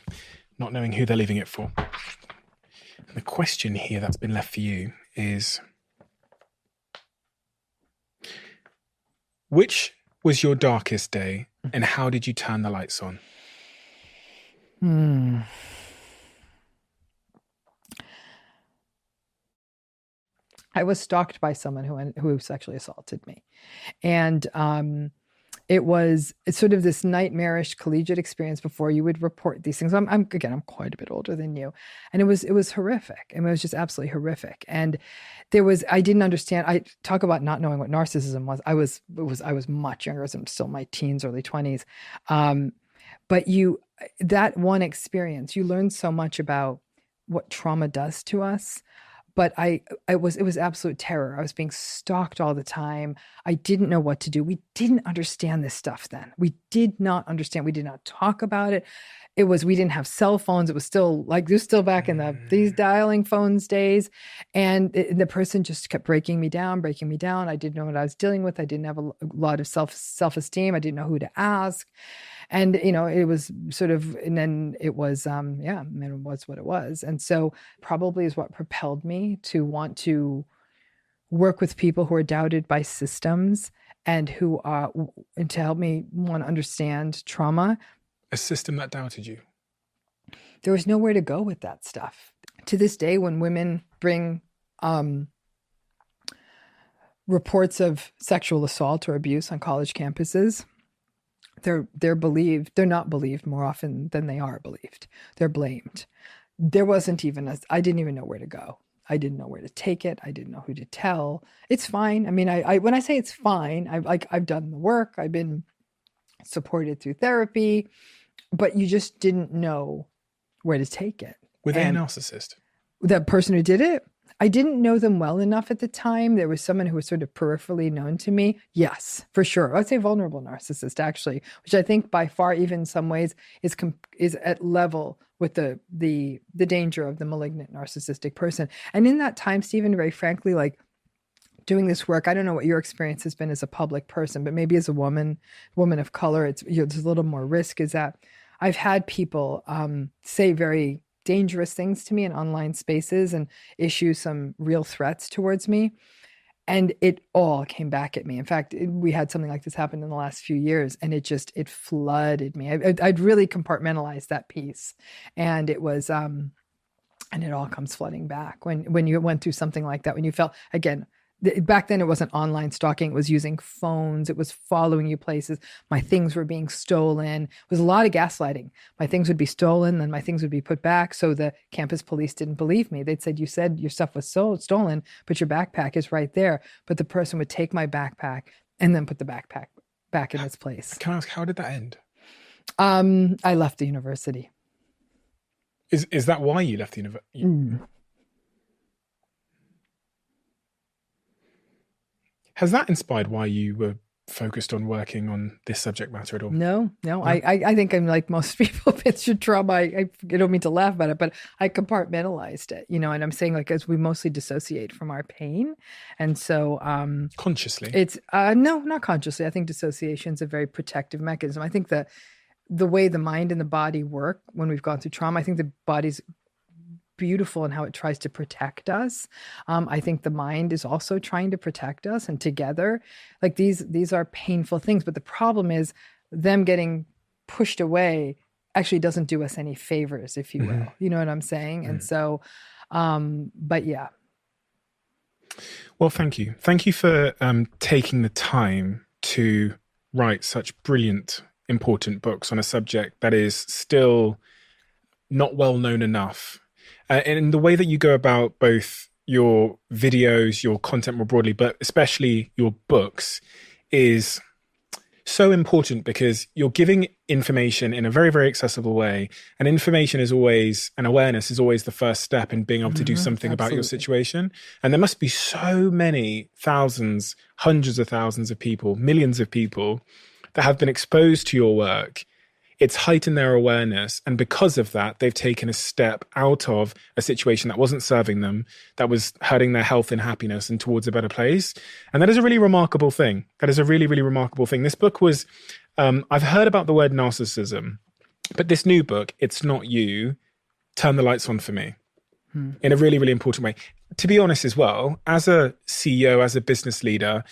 not knowing who they're leaving it for. And the question here that's been left for you is, Which was your darkest day, and how did you turn the lights on? I was stalked by someone who sexually assaulted me. And it's sort of this nightmarish collegiate experience before you would report these things. I'm quite a bit older than you. And it was horrific. I mean, it was just absolutely horrific. And I didn't understand. I talk about not knowing what narcissism was. I was much younger. I'm still in my teens, early 20s. But that one experience, you learn so much about what trauma does to us. But it was absolute terror. I was being stalked all the time. I didn't know what to do. We didn't understand this stuff then. We did not understand. We did not talk about it. We didn't have cell phones. It was still back in these dialing phones days. And the person just kept breaking me down. I didn't know what I was dealing with. I didn't have a lot of self-esteem. I didn't know who to ask. And, it was sort of, and then it was, it was what it was. And so probably is what propelled me to want to work with people who are doubted by systems and and to help me want to understand trauma. A system that doubted you. There was nowhere to go with that stuff. To this day, when women bring reports of sexual assault or abuse on college campuses, they're not believed more often than they are believed. They're blamed. There wasn't even I didn't even know where to go. I didn't know where to take it. I didn't know who to tell. It's fine. I mean, when I say it's fine, I've done the work. I've been supported through therapy, but you just didn't know where to take it. Were they a narcissist? The person who did it, I didn't know them well enough at the time. There was someone who was sort of peripherally known to me. Yes, for sure. I'd say vulnerable narcissist, actually, which I think by far, even in some ways, is at level with the danger of the malignant narcissistic person. And in that time, Steven, very frankly, like doing this work, I don't know what your experience has been as a public person, but maybe as a woman of color, there's a little more risk, is that I've had people say very dangerous things to me in online spaces and issue some real threats towards me. And it all came back at me. In fact, we had something like this happen in the last few years, and it flooded me. I'd really compartmentalized that piece. And it was, and it all comes flooding back when you went through something like that, when you felt, again, back then it wasn't online stalking. It was using phones. It was following you places. My things were being stolen. It was a lot of gaslighting. My things would be stolen, then my things would be put back. So the campus police didn't believe me. They'd said, you said your stuff was stolen, but your backpack is right there. But the person would take my backpack and then put the backpack back in its place. Can I ask, how did that end? I left the university. Is that why you left the university? Has that inspired why you were focused on working on this subject matter at all? No. I think I'm like most people. It's your trauma. I don't mean to laugh about it, but I compartmentalized it, and I'm saying, like, as we mostly dissociate from our pain. And so consciously, it's no, not consciously. I think dissociation is a very protective mechanism. I think the way the mind and the body work when we've gone through trauma, I think the body's beautiful in how it tries to protect us. I think the mind is also trying to protect us, and together, like these are painful things. But the problem is them getting pushed away actually doesn't do us any favors, if you will. You know what I'm saying? And so, but yeah. Well, thank you. Thank you for taking the time to write such brilliant, important books on a subject that is still not well known enough. And the way that you go about both your videos, your content more broadly, but especially your books, is so important because you're giving information in a very, very accessible way. And information is always, and awareness is always the first step in being able to do something about your situation. And there must be so many thousands, hundreds of thousands of people, millions of people that have been exposed to your work. It's heightened their awareness. And because of that, they've taken a step out of a situation that wasn't serving them, that was hurting their health and happiness, and towards a better place. And that is a really remarkable thing. That is a really, really remarkable thing. This book was, I've heard about the word narcissism, but this new book, It's Not You, turned the lights on for me in a really, really important way. To be honest as well, as a CEO, as a business leader,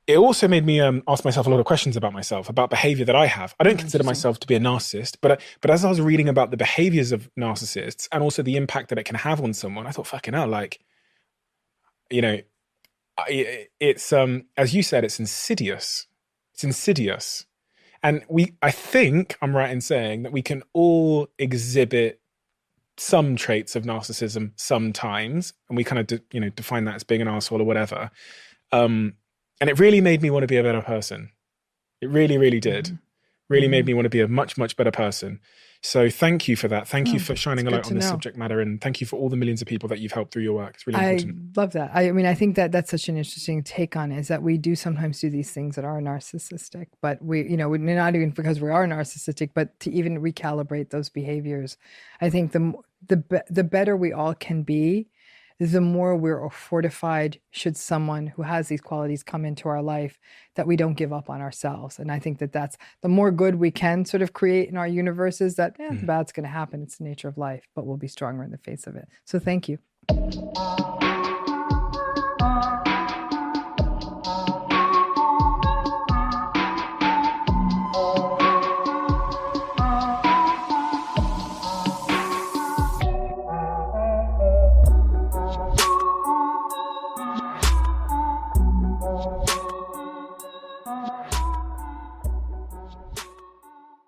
it also made me ask myself a lot of questions about myself, about behavior that I have. I don't consider myself to be a narcissist, but as I was reading about the behaviors of narcissists and also the impact that it can have on someone, I thought, fucking hell, like, you know, it's, as you said, it's insidious. It's insidious. And I think I'm right in saying that we can all exhibit some traits of narcissism sometimes, and we kind of, define that as being an arsehole or whatever. And it really made me want to be a better person. It really, really did. Really made me want to be a much, much better person. So thank you for that. Thank you for shining a light on this subject matter. And thank you for all the millions of people that you've helped through your work. It's really important. I love that. I mean, I think that that's such an interesting take on it, is that we do sometimes do these things that are narcissistic, but we're not even because we are narcissistic, but to even recalibrate those behaviors. I think the better we all can be, the more we're fortified should someone who has these qualities come into our life, that we don't give up on ourselves. And I think that that's the more good we can sort of create in our universes, that the bad's going to happen. It's the nature of life, but we'll be stronger in the face of it. So thank you.